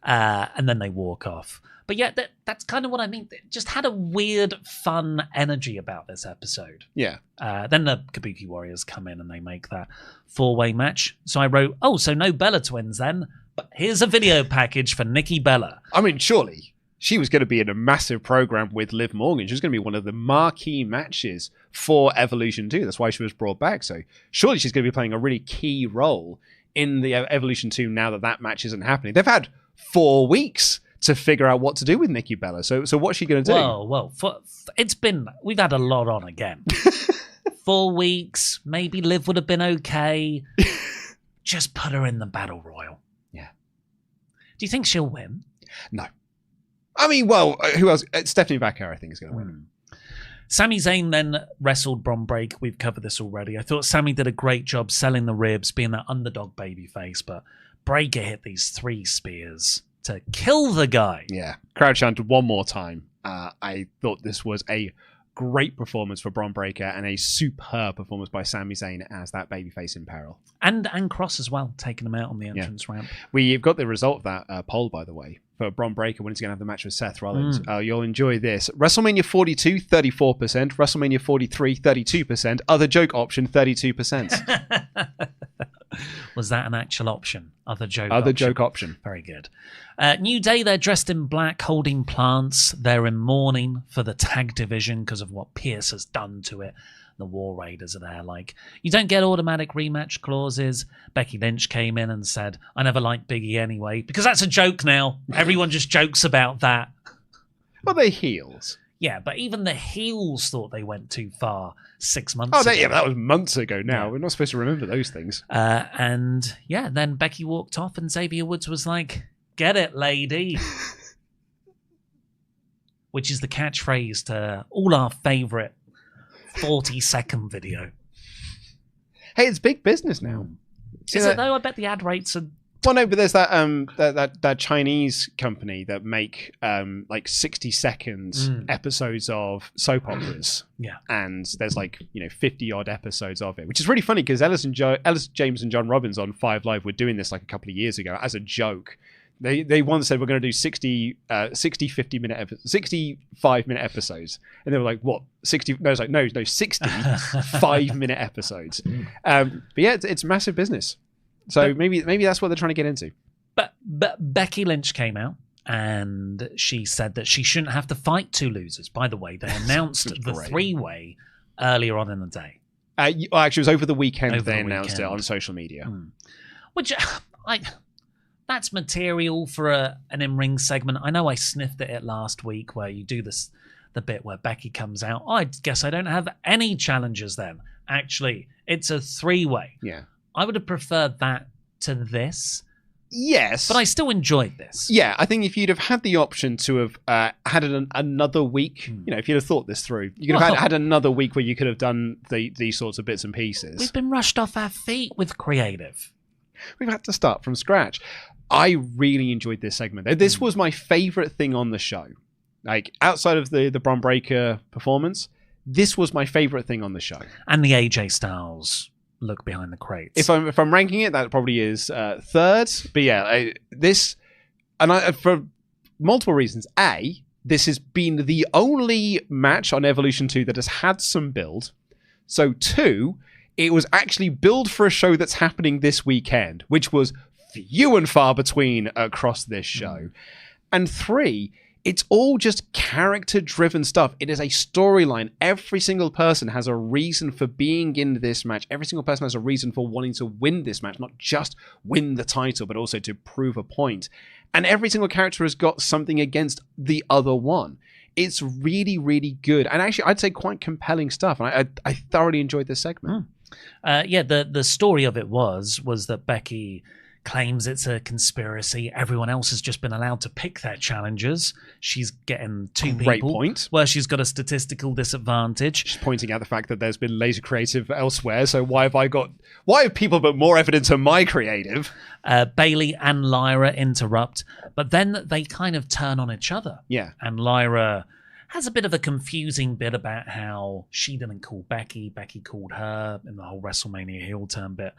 S1: And then they walk off. But yeah, that's kind of what I mean. It just had a weird, fun energy about this episode.
S2: Yeah.
S1: Then the Kabuki Warriors come in and they make that 4-way match. So I wrote, so no Bella twins then. But here's a video package for Nikki Bella.
S2: I mean, surely she was going to be in a massive program with Liv Morgan. She was going to be one of the marquee matches for Evolution 2. That's why she was brought back. So surely she's going to be playing a really key role in the Evolution 2 now that match isn't happening. They've had 4 weeks to figure out what to do with Nikki Bella. So what's she going to do?
S1: Well, we've had a lot on again. 4 weeks, maybe Liv would have been okay. Just put her in the Battle Royal.
S2: Yeah.
S1: Do you think she'll win?
S2: No. I mean, well, who else? Stephanie Vaquer, I think, is going to win.
S1: Sami Zayn then wrestled Bron Breakker. We've covered this already. I thought Sami did a great job selling the ribs, being that underdog babyface, but Breakker hit these 3 spears to kill the guy.
S2: Yeah. Crowd chanted one more time. I thought this was a great performance for Bron Breakker and a superb performance by Sami Zayn as that babyface in peril.
S1: And Cross as well, taking him out on the entrance ramp.
S2: We've got the result of that poll, by the way, for Bron Breakker when he's going to have the match with Seth Rollins. You'll enjoy this. WrestleMania 42, 34%. WrestleMania 43, 32%. Other joke option, 32%.
S1: Was that an actual option? Other joke option. Very good. New Day, they're dressed in black, holding plants. They're in mourning for the tag division because of what Pierce has done to it. The War Raiders are there. Like, you don't get automatic rematch clauses. Becky Lynch came in and said, I never liked Biggie anyway, because that's a joke now. Everyone just jokes about that.
S2: Well, they're heels.
S1: Yeah, but even the heels thought they went too far 6 months ago.
S2: Yeah, that was months ago now. Yeah. We're not supposed to remember those things.
S1: And yeah, then Becky walked off and Xavier Woods was like, get it, lady. Which is the catchphrase to all our favourite 40-second video.
S2: Hey, it's big business now.
S1: Is it though? I bet the ad rates are...
S2: Well, no, but there's that Chinese company that make like 60-second episodes of soap operas.
S1: Yeah.
S2: And there's 50-odd episodes of it, which is really funny because Ellis James and John Robbins on 5 Live were doing this like a couple of years ago as a joke. They once said we're going to do 65-minute episodes. And they were like, what? 60? No, it's like, no, 60 5-minute episodes. But yeah, it's massive business. So maybe that's what they're trying to get into.
S1: But Becky Lynch came out and she said that she shouldn't have to fight 2 losers. By the way, they announced the 3-way earlier on in the day.
S2: Actually, it was over the weekend they announced it on social media.
S1: Which, that's material for an in-ring segment. I know I sniffed at it last week where you do the bit where Becky comes out. I guess I don't have any challengers then. Actually, it's a 3-way.
S2: Yeah.
S1: I would have preferred that to this.
S2: Yes.
S1: But I still enjoyed this.
S2: Yeah, I think if you'd have had the option to have had another week, if you'd have thought this through, you could have had another week where you could have done these sorts of bits and pieces.
S1: We've been rushed off our feet with creative.
S2: We've had to start from scratch. I really enjoyed this segment. This was my favourite thing on the show. Like, outside of the Bron Breakker performance, this was my favourite thing on the show.
S1: And the AJ Styles look behind the crates.
S2: If I'm ranking it, that probably is third. But yeah, for multiple reasons. A, this has been the only match on Evolution 2 that has had some build. So 2, it was actually build for a show that's happening this weekend, which was few and far between across this show. And 3, it's all just character-driven stuff. It is a storyline. Every single person has a reason for being in this match. Every single person has a reason for wanting to win this match, not just win the title, but also to prove a point. And every single character has got something against the other one. It's really, really good. And actually, I'd say quite compelling stuff. And I thoroughly enjoyed this segment.
S1: The story of it was that Becky claims it's a conspiracy. Everyone else has just been allowed to pick their challengers. She's getting 2
S2: Great
S1: people
S2: point.
S1: where she's got a statistical disadvantage.
S2: She's pointing out the fact that there's been laser creative elsewhere. So why have people put more evidence on my creative?
S1: Bayley and Lyra interrupt, but then they kind of turn on each other.
S2: Yeah.
S1: And Lyra has a bit of a confusing bit about how she didn't call Becky called her in the whole WrestleMania heel turn bit.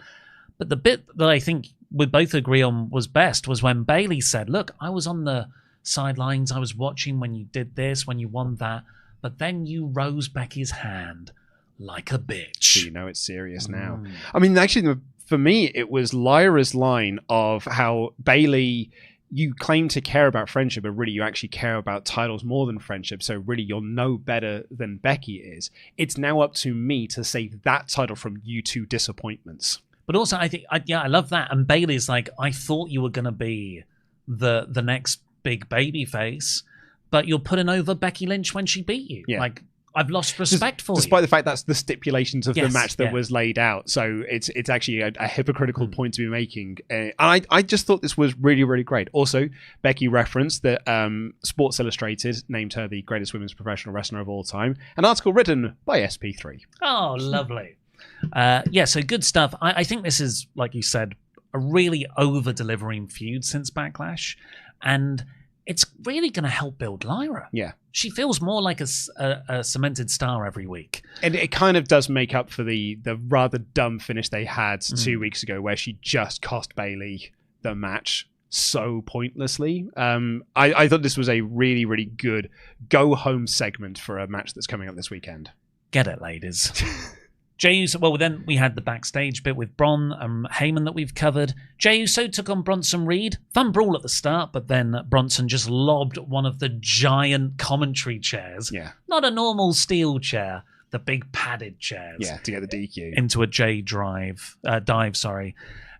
S1: But the bit that I think we both agree on was best was when Bayley said, look, I was on the sidelines, I was watching when you did this, when you won that, but then you rose Becky's hand like a bitch.
S2: So you know it's serious now. I mean, actually, for me, it was Lyra's line of how Bayley, you claim to care about friendship, but really you actually care about titles more than friendship, so really you're no better than Becky is. It's now up to me to save that title from you 2 disappointments.
S1: But also, I think, I love that. And Bayley's like, I thought you were going to be the next big baby face, but you're putting over Becky Lynch when she beat you. Yeah. Like, I've lost respect for you.
S2: Despite the fact that's the stipulations of the match that was laid out. So it's actually a hypocritical point to be making. I just thought this was really, really great. Also, Becky referenced that Sports Illustrated named her the greatest women's professional wrestler of all time. An article written by SP3.
S1: Oh, lovely. So good stuff. I think this is, like you said, a really over-delivering feud since Backlash, and it's really going to help build Lyra.
S2: Yeah.
S1: She feels more like a cemented star every week.
S2: And it kind of does make up for the rather dumb finish they had 2 weeks ago where she just cost Bayley the match so pointlessly. I thought this was a really, really good go-home segment for a match that's coming up this weekend.
S1: Get it, ladies. Jey Uso, well, then we had the backstage bit with Bron and Heyman that we've covered. Jey Uso took on Bronson Reed. Fun brawl at the start, but then Bronson just lobbed one of the giant commentary chairs.
S2: Yeah.
S1: Not a normal steel chair, the big padded chairs.
S2: Yeah, to get the DQ.
S1: Into a dive, sorry.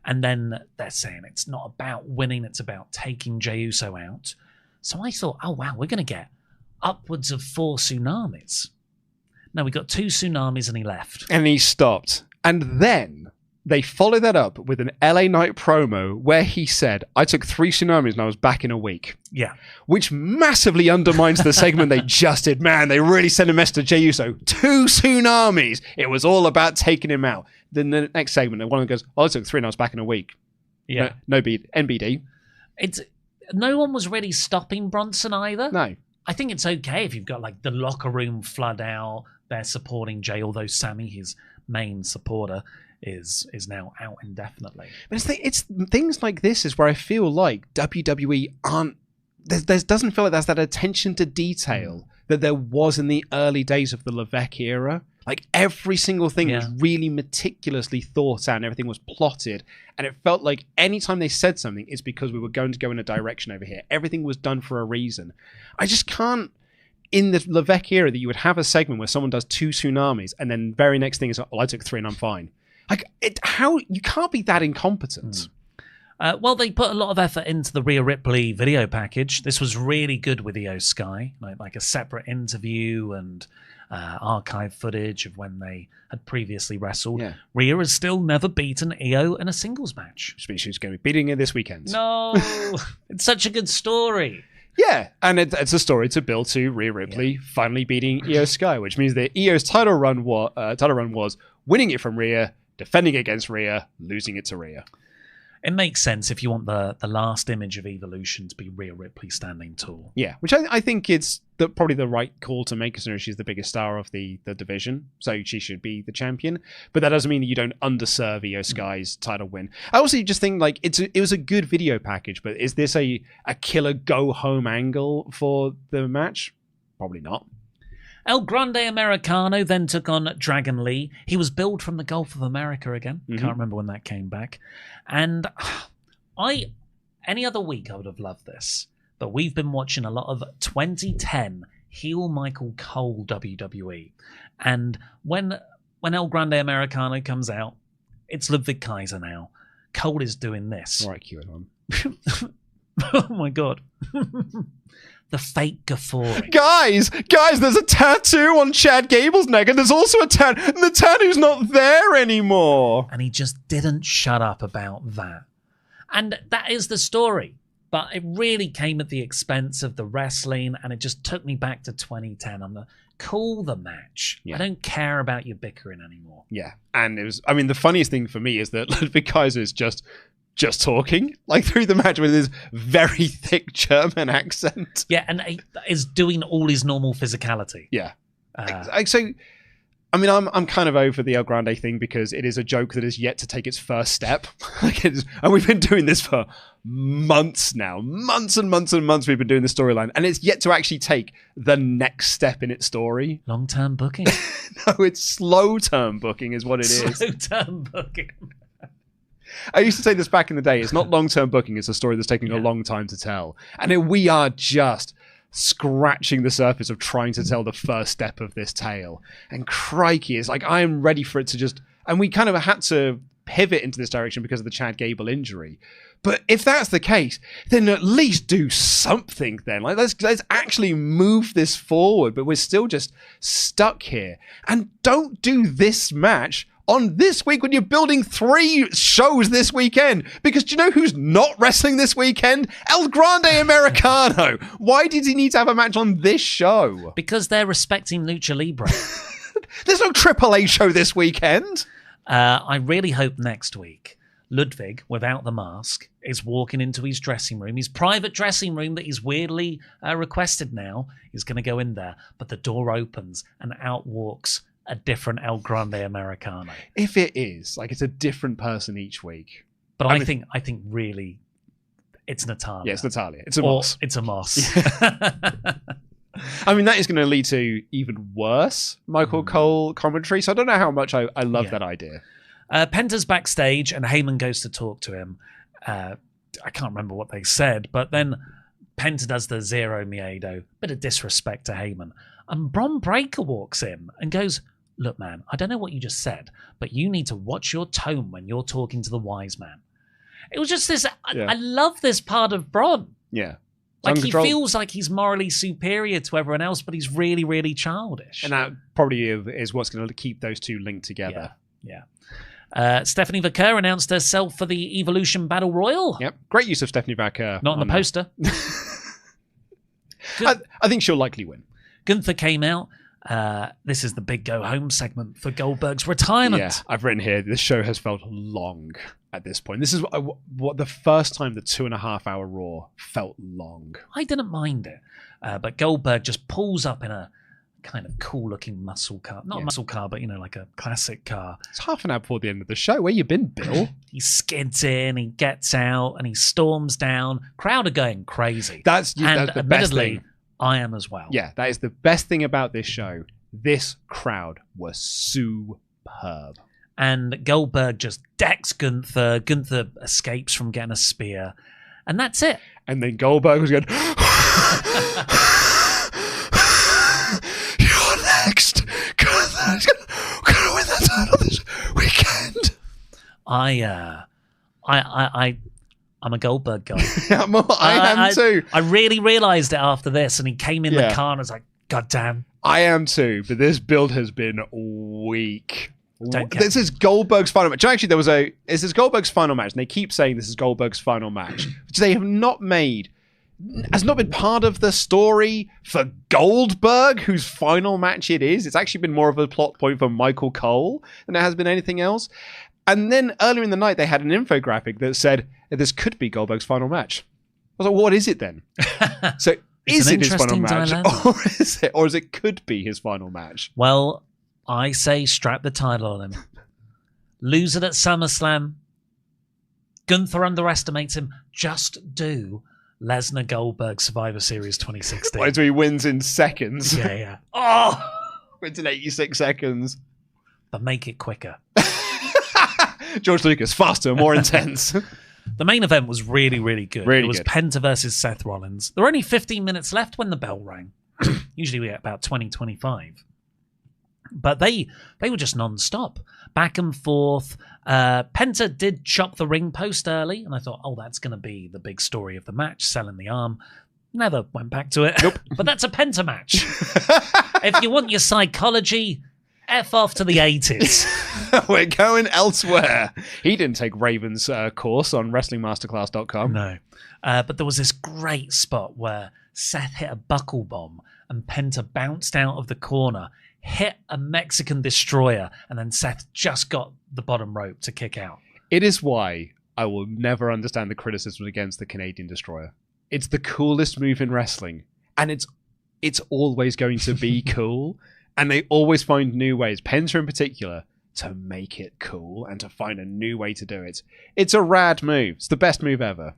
S1: And then they're saying it's not about winning, it's about taking Jey Uso out. So I thought, oh wow, we're going to get upwards of 4 tsunamis. No, we got 2 tsunamis and he left.
S2: And he stopped. And then they followed that up with an LA Knight promo where he said, I took 3 tsunamis and I was back in a week.
S1: Yeah.
S2: Which massively undermines the segment they just did. Man, they really sent a message to Jey Uso. 2 tsunamis. It was all about taking him out. Then the next segment, one of them goes, I took 3 and I was back in a week.
S1: Yeah.
S2: No NBD.
S1: No one was really stopping Bronson either.
S2: No.
S1: I think it's okay if you've got like the locker room flood out. They're supporting Jey, although Sami, his main supporter, is now out indefinitely.
S2: But it's things like this is where I feel like WWE aren't. There doesn't feel like there's that attention to detail that there was in the early days of the Levesque era. Like every single thing was really meticulously thought out and everything was plotted. And it felt like anytime they said something, it's because we were going to go in a direction over here. Everything was done for a reason. I just can't, in the Levesque era, that you would have a segment where someone does 2 tsunamis and then very next thing is, well, I took 3 and I'm fine. Like, how you can't be that incompetent.
S1: Well, they put a lot of effort into the Rhea Ripley video package. This was really good with Io Sky, like a separate interview and archive footage of when they had previously wrestled. Yeah. Rhea has still never beaten Io in a singles match.
S2: Which means she's going to be beating her this weekend.
S1: No, it's such a good story.
S2: Yeah, and it's a story to build to Rhea Ripley finally beating Io Sky, which means that Io's title run was winning it from Rhea, defending it against Rhea, losing it to Rhea.
S1: It makes sense if you want the last image of Evolution to be Rhea Ripley standing tall.
S2: Yeah, which I think it's probably the right call to make, considering she's the biggest star of the division, so she should be the champion. But that doesn't mean that you don't underserve Io Sky's title win. I also just think like it was a good video package, but is this a killer go-home angle for the match? Probably not.
S1: El Grande Americano then took on Dragon Lee. He was billed from the Gulf of America again. Can't remember when that came back. And any other week I would have loved this. But we've been watching a lot of 2010 heel Michael Cole WWE. And when El Grande Americano comes out, it's Ludwig Kaiser now. Cole is doing this.
S2: All right, QAnon.
S1: Oh my God. The fake guffawing.
S2: Guys, there's a tattoo on Chad Gable's neck, and there's also and the tattoo's not there anymore.
S1: And he just didn't shut up about that. And that is the story. But it really came at the expense of the wrestling, and it just took me back to 2010. I'm like, call the match. Yeah. I don't care about your bickering anymore.
S2: Yeah, and the funniest thing for me is that Ludwig Kaiser is just talking like through the match with his very thick German accent.
S1: Yeah, and he is doing all his normal physicality.
S2: Yeah. So, I mean, I'm kind of over the El Grande thing because it is a joke that is yet to take its first step. And we've been doing this for months now. Months and months and months we've been doing this storyline. And it's yet to actually take the next step in its story.
S1: Long-term booking.
S2: No, it's slow-term booking is what it is.
S1: Slow-term booking.
S2: I used to say this back in the day. It's not long-term booking. It's a story that's taking a long time to tell. And we are just scratching the surface of trying to tell the first step of this tale. And crikey, it's like I am ready for it to just... And we kind of had to pivot into this direction because of the Chad Gable injury. But if that's the case, then at least do something then. Like let's actually move this forward. But we're still just stuck here. And don't do this match on this week when you're building 3 shows this weekend. Because do you know who's not wrestling this weekend? El Grande Americano. Why did he need to have a match on this show?
S1: Because they're respecting Lucha Libre.
S2: There's no AAA show this weekend.
S1: I really hope next week Ludwig, without the mask, is walking into his dressing room, his private dressing room that he's weirdly requested now. He's going to go in there, but the door opens and out walks a different El Grande Americano.
S2: If it is, like it's a different person each week.
S1: But I think really it's Natalia.
S2: Yeah, it's Natalia. It's a moss.
S1: It's a moss.
S2: I mean, that is going to lead to even worse Michael Cole commentary. So I don't know how much I love that idea.
S1: Penta's backstage and Heyman goes to talk to him. I can't remember what they said, but then Penta does the zero miedo. Bit of disrespect to Heyman. And Bron Breakker walks in and goes, look, man, I don't know what you just said, but you need to watch your tone when you're talking to the wise man. It was just this, I love this part of Bron.
S2: Yeah.
S1: Like, he feels like he's morally superior to everyone else, but he's really, really childish.
S2: And that probably is what's going to keep those two linked together.
S1: Yeah. Stephanie Vaquer announced herself for the Evolution Battle Royal.
S2: Yep. Great use of Stephanie Vaquer.
S1: Not on the poster.
S2: I think she'll likely win.
S1: Gunther came out. This is the big go home segment for Goldberg's retirement.
S2: Yeah, I've written here, this show has felt long at this point. This is what the first time the 2.5 hour Raw felt long.
S1: I didn't mind it. But Goldberg just pulls up in a kind of cool looking muscle car. Not a muscle car, but, like a classic car.
S2: It's half an hour before the end of the show. Where you been, Bill?
S1: He skids in, he gets out, and he storms down. Crowd are going crazy.
S2: That's the best thing.
S1: I am as well.
S2: Yeah, that is the best thing about this show. This crowd was superb.
S1: And Goldberg just decks Gunther. Gunther escapes from getting a spear. And that's it.
S2: And then Goldberg was going, you're next. Gunther's going to win the title this weekend.
S1: I'm a Goldberg guy.
S2: I am too.
S1: I really realised it after this, and he came in the car and I was like, God damn.
S2: I am too, but this build has been weak. This is Goldberg's final match. Actually, this is Goldberg's final match, and they keep saying this is Goldberg's final match, which they have not made, has not been part of the story for Goldberg, whose final match it is. It's actually been more of a plot point for Michael Cole than it has been anything else. And then earlier in the night, they had an infographic that said, this could be Goldberg's final match. I was like, what is it then? So is it his final match? Or is it could be his final match?
S1: Well, I say strap the title on him. Lose it at SummerSlam. Gunther underestimates him. Just do Lesnar Goldberg Survivor Series 2016.
S2: Why do he wins in seconds?
S1: Yeah. Oh!
S2: Wins in 86 seconds.
S1: But make it quicker.
S2: George Lucas, faster, more intense.
S1: The main event was really, really good.
S2: Really
S1: it was
S2: good.
S1: Penta versus Seth Rollins. There were only 15 minutes left when the bell rang. Usually we get about 20, 25. But they were just non-stop. Back and forth. Penta did chop the ring post early, and I thought, that's going to be the big story of the match, selling the arm. Never went back to it.
S2: Nope.
S1: But that's a Penta match. If you want your psychology, F off to the 80s.
S2: We're going elsewhere. He didn't take Raven's course on WrestlingMasterclass.com.
S1: No. But there was this great spot where Seth hit a buckle bomb and Penta bounced out of the corner, hit a Mexican destroyer, and then Seth just got the bottom rope to kick out.
S2: It is why I will never understand the criticism against the Canadian destroyer. It's the coolest move in wrestling, and it's always going to be cool. And they always find new ways, Penta in particular, to make it cool and to find a new way to do it. It's a rad move. It's the best move ever.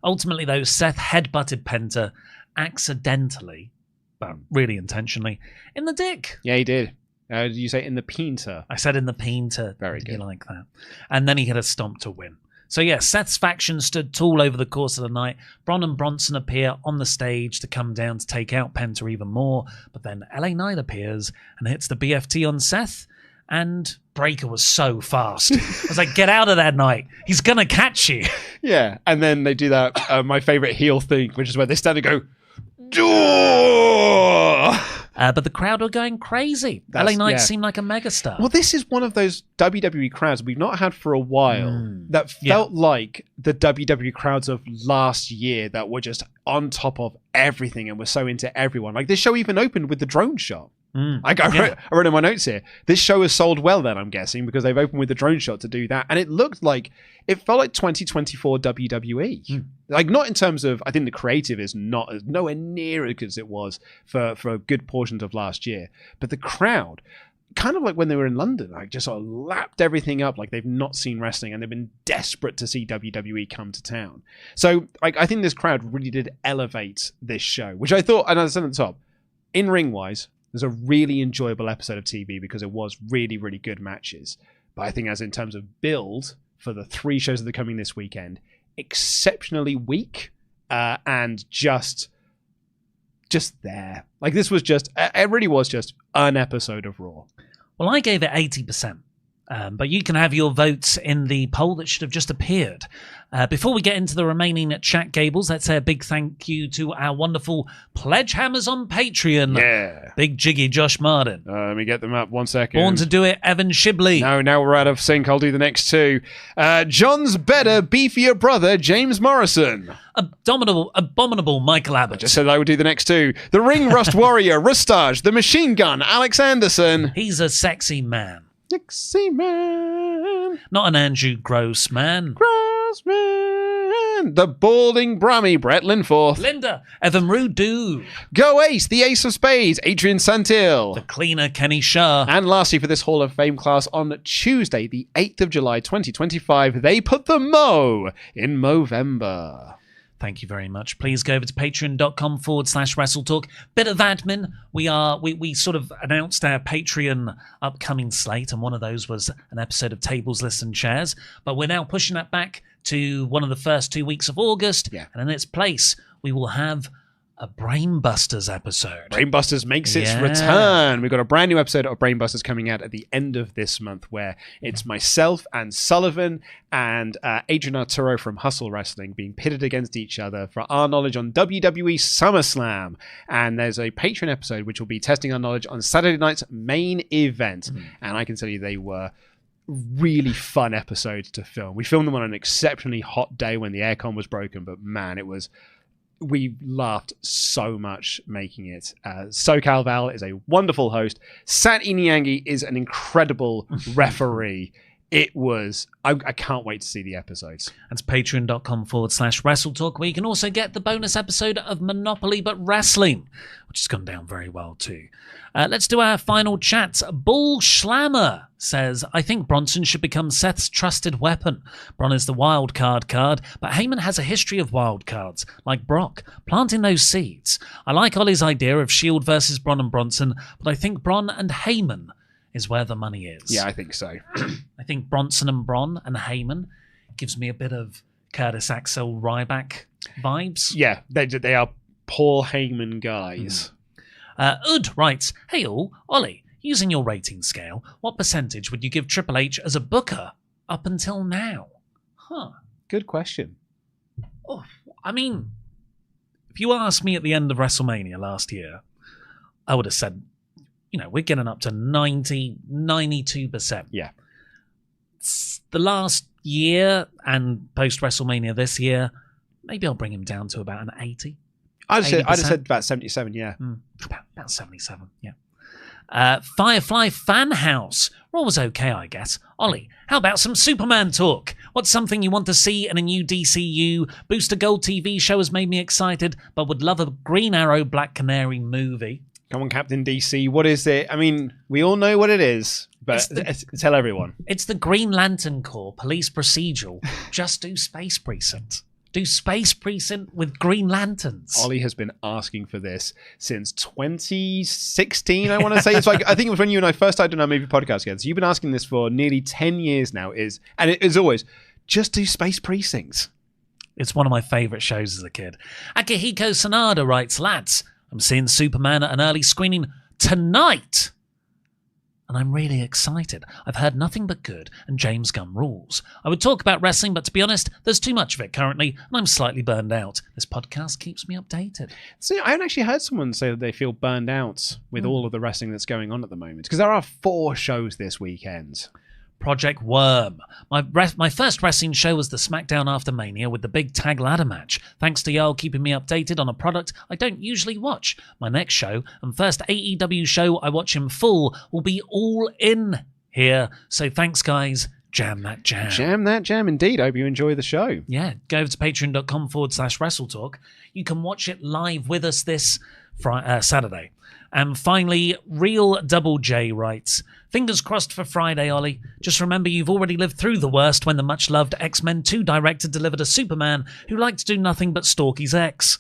S1: Ultimately, though, Seth headbutted Penta accidentally, but really intentionally, in the dick.
S2: Yeah, he did. Did you say in the Penta?
S1: I said in the Penta.
S2: Very good.
S1: You like that. And then he hit a stomp to win. So yeah, Seth's faction stood tall over the course of the night. Bron and Bronson appear on the stage to come down to take out Penta even more. But then LA Knight appears and hits the BFT on Seth. And Breaker was so fast. I was like, get out of there, Knight. He's going to catch you.
S2: Yeah, and then they do that, my favourite heel thing, which is where they stand and go, Door!
S1: But the crowd were going crazy. LA Knight seemed like a megastar.
S2: Well, this is one of those WWE crowds we've not had for a while that felt like the WWE crowds of last year that were just on top of everything and were so into everyone. Like, this show even opened with the drone shot. I wrote in my notes here, this show has sold well then, I'm guessing, because they've opened with the drone shot to do that. And it felt like 2024 WWE. Like, not in terms of, I think the creative is nowhere near as good as it was for good portions of last year. But the crowd, kind of like when they were in London, like just sort of lapped everything up like they've not seen wrestling and they've been desperate to see WWE come to town. So like, I think this crowd really did elevate this show, which I thought, and I said at the top, in-ring wise, it was a really enjoyable episode of TV because it was really, really good matches. But I think as in terms of build for the 3 shows that are coming this weekend, exceptionally weak and just there. Like, this was just, it really was just an episode of Raw.
S1: Well, I gave it 80%. But you can have your votes in the poll that should have just appeared. Before we get into the remaining chat gables, let's say a big thank you to our wonderful pledge hammers on Patreon.
S2: Yeah.
S1: Big Jiggy Josh Martin.
S2: Let me get them up 1 second.
S1: Born to do it, Evan Shibley.
S2: No, now we're out of sync. I'll do the next two. John's better, beefier brother, James Morrison.
S1: Abominable Michael Abbott.
S2: Just said I would do the next two. The Ring Rust Warrior, Rustage, the Machine Gun, Alex Anderson.
S1: He's a sexy man.
S2: Sexy man.
S1: Not an Andrew Gross man.
S2: Gross man. The Balding Brummy, Brett Linforth.
S1: Linda. Evan Rudu.
S2: Go Ace, the Ace of Spades, Adrian Santil.
S1: The cleaner, Kenny Shah.
S2: And lastly, for this Hall of Fame class on Tuesday, the 8th of July, 2025, they put the Mo in Movember.
S1: Thank you very much. Please go over to patreon.com/WrestleTalk. Bit of admin. We sort of announced our Patreon upcoming slate, and one of those was an episode of Tables, Lists and Chairs. But we're now pushing that back to one of the first 2 weeks of August.
S2: Yeah.
S1: And in its place, we will have a Brainbusters episode.
S2: Brainbusters makes its return. We've got a brand new episode of Brainbusters coming out at the end of this month, where it's myself and Sullivan and Adrian Arturo from Hustle Wrestling being pitted against each other for our knowledge on WWE SummerSlam. And there's a Patreon episode which will be testing our knowledge on Saturday night's main event. And I can tell you they were really fun episodes to film. We filmed them on an exceptionally hot day when the aircon was broken, but man, we laughed so much making it. SoCal Val is a wonderful host. Sat Inyangi is an incredible referee. It was... I can't wait to see the episodes.
S1: That's patreon.com/WrestleTalk, where you can also get the bonus episode of Monopoly But Wrestling, which has gone down very well too. Let's do our final chats. Bull Schlammer says, I think Bronson should become Seth's trusted weapon. Bron is the wild card, but Heyman has a history of wild cards, like Brock, planting those seeds. I like Ollie's idea of Shield versus Bron and Bronson, but I think Bron and Heyman is where the money is.
S2: Yeah, I think so.
S1: I think Bronson and Bron and Heyman gives me a bit of Curtis Axel Ryback vibes.
S2: Yeah, they are Paul Heyman guys.
S1: Ud writes, hey all, Ollie, using your rating scale, what percentage would you give Triple H as a booker up until now?
S2: Good question.
S1: Oh, I mean, if you asked me at the end of WrestleMania last year, I would have said, we're getting up to 92%.
S2: Yeah.
S1: The last year and post-WrestleMania this year, maybe I'll bring him down to about an 80.
S2: I'd have said about 77, yeah.
S1: About 77, yeah. Firefly Fan House. Raw was okay, I guess. Ollie, how about some Superman talk? What's something you want to see in a new DCU? Booster Gold TV show has made me excited, but would love a Green Arrow Black Canary movie.
S2: Come on, Captain DC, what is it? I mean, we all know what it is, but tell everyone.
S1: It's the Green Lantern Corps police procedural. Just do Space Precinct. Do Space Precinct with Green Lanterns.
S2: Ollie has been asking for this since 2016, I want to say. It's like, I think it was when you and I first started doing our movie podcast together. So you've been asking this for nearly 10 years now, and it is always, just do Space Precincts.
S1: It's one of my favourite shows as a kid. Akihiko Sanada writes, lads, I'm seeing Superman at an early screening tonight. And I'm really excited. I've heard nothing but good, and James Gunn rules. I would talk about wrestling, but to be honest, there's too much of it currently, and I'm slightly burned out. This podcast keeps me updated.
S2: So I haven't actually heard someone say that they feel burned out with all of the wrestling that's going on at the moment, because there are 4 shows this weekend.
S1: Project Worm. My first wrestling show was the SmackDown After Mania with the big tag ladder match. Thanks to y'all keeping me updated on a product I don't usually watch. My next show and first AEW show I watch in full will be All In here. So thanks, guys. Jam that jam.
S2: Jam that jam, indeed. I hope you enjoy the show.
S1: Yeah, go over to patreon.com/WrestleTalk. You can watch it live with us this Saturday. And finally, Real Double J writes, fingers crossed for Friday, Ollie. Just remember you've already lived through the worst when the much-loved X-Men 2 director delivered a Superman who liked to do nothing but stalk his ex.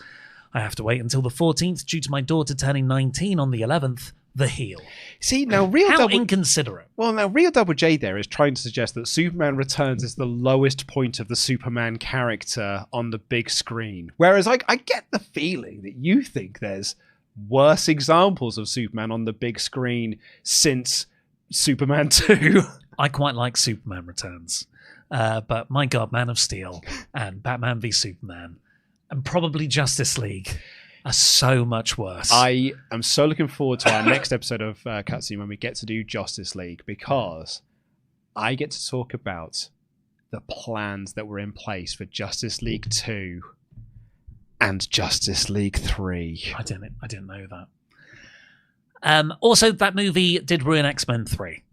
S1: I have to wait until the 14th due to my daughter turning 19 on the 11th. The heel.
S2: See, now
S1: inconsiderate.
S2: Well, now Real Double J there is trying to suggest that Superman Returns is the lowest point of the Superman character on the big screen. Whereas I get the feeling that you think there's worse examples of Superman on the big screen since Superman 2.
S1: I quite like Superman Returns. But my God, Man of Steel and Batman v Superman and probably Justice League are so much worse.
S2: I am so looking forward to our next episode of Cutscene when we get to do Justice League, because I get to talk about the plans that were in place for Justice League 2 and Justice League 3.
S1: I didn't know that. Also, that movie did ruin X-Men 3.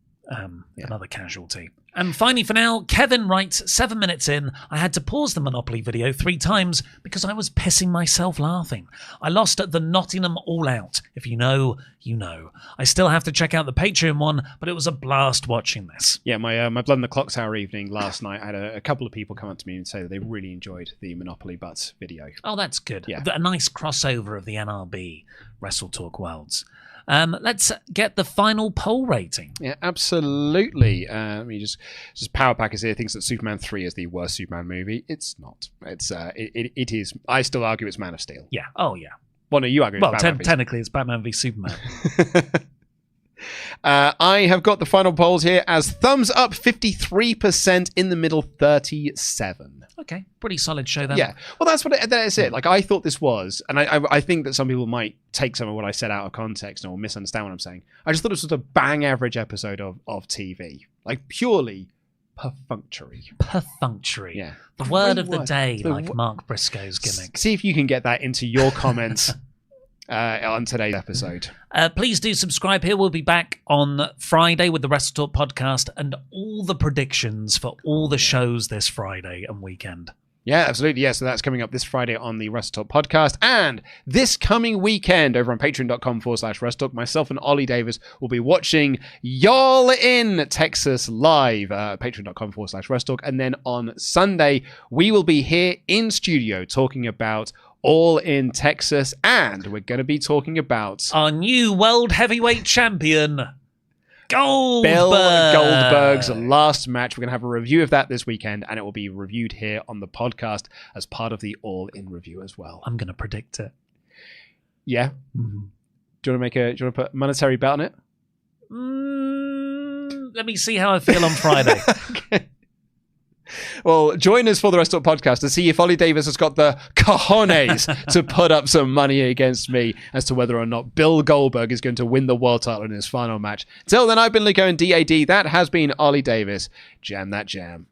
S1: Another casualty. And finally, for now, Kevin writes, 7 minutes in, I had to pause the Monopoly video 3 times because I was pissing myself laughing. I lost at the Nottingham All Out. If you know, you know. I still have to check out the Patreon one, but it was a blast watching this.
S2: Yeah, my Blood on the Clock Tower evening last night, I had a couple of people come up to me and say that they really enjoyed the Monopoly Butts video.
S1: Oh, that's good.
S2: Yeah.
S1: A nice crossover of the NRB WrestleTalk worlds. Let's get the final poll rating.
S2: Yeah, absolutely. Let me just Power Packers here thinks that Superman 3 is the worst Superman movie. It's not. It is. I still argue it's Man of Steel.
S1: Yeah. Oh, yeah.
S2: Well, no, you argue
S1: well,
S2: it's Batman
S1: technically it's Batman v Superman.
S2: I have got the final polls here as thumbs up 53%, in the middle 37%.
S1: Okay, pretty solid show then.
S2: Yeah, well, that's it. Like, I thought this was, and I think that some people might take some of what I said out of context or misunderstand what I'm saying. I just thought this was a bang average episode of TV, like purely perfunctory.
S1: Perfunctory.
S2: Yeah,
S1: the word of the day, like Mark Briscoe's gimmick.
S2: See if you can get that into your comments. On today's episode.
S1: Please do subscribe here. We'll be back on Friday with the WrestleTalk podcast and all the predictions for all the shows this Friday and weekend.
S2: Yeah, absolutely. Yeah, so that's coming up this Friday on the WrestleTalk podcast. And this coming weekend over on patreon.com/WrestleTalk, myself and Oli Davis will be watching Y'all in Texas live, patreon.com/WrestleTalk. And then on Sunday, we will be here in studio talking about All in Texas, and we're going to be talking about
S1: our new world heavyweight champion, Goldberg.
S2: Bill Goldberg's last match. We're going to have a review of that this weekend, and it will be reviewed here on the podcast as part of the All In review as well.
S1: I'm going to predict it.
S2: Yeah. Mm-hmm. Do you want to put monetary bet on it?
S1: Let me see how I feel on Friday.
S2: Okay. Well, join us for the WrestleTalk podcast to see if Oli Davis has got the cojones to put up some money against me as to whether or not Bill Goldberg is going to win the world title in his final match. Till then, I've been Luke and DAD. That has been Oli Davis. Jam that jam.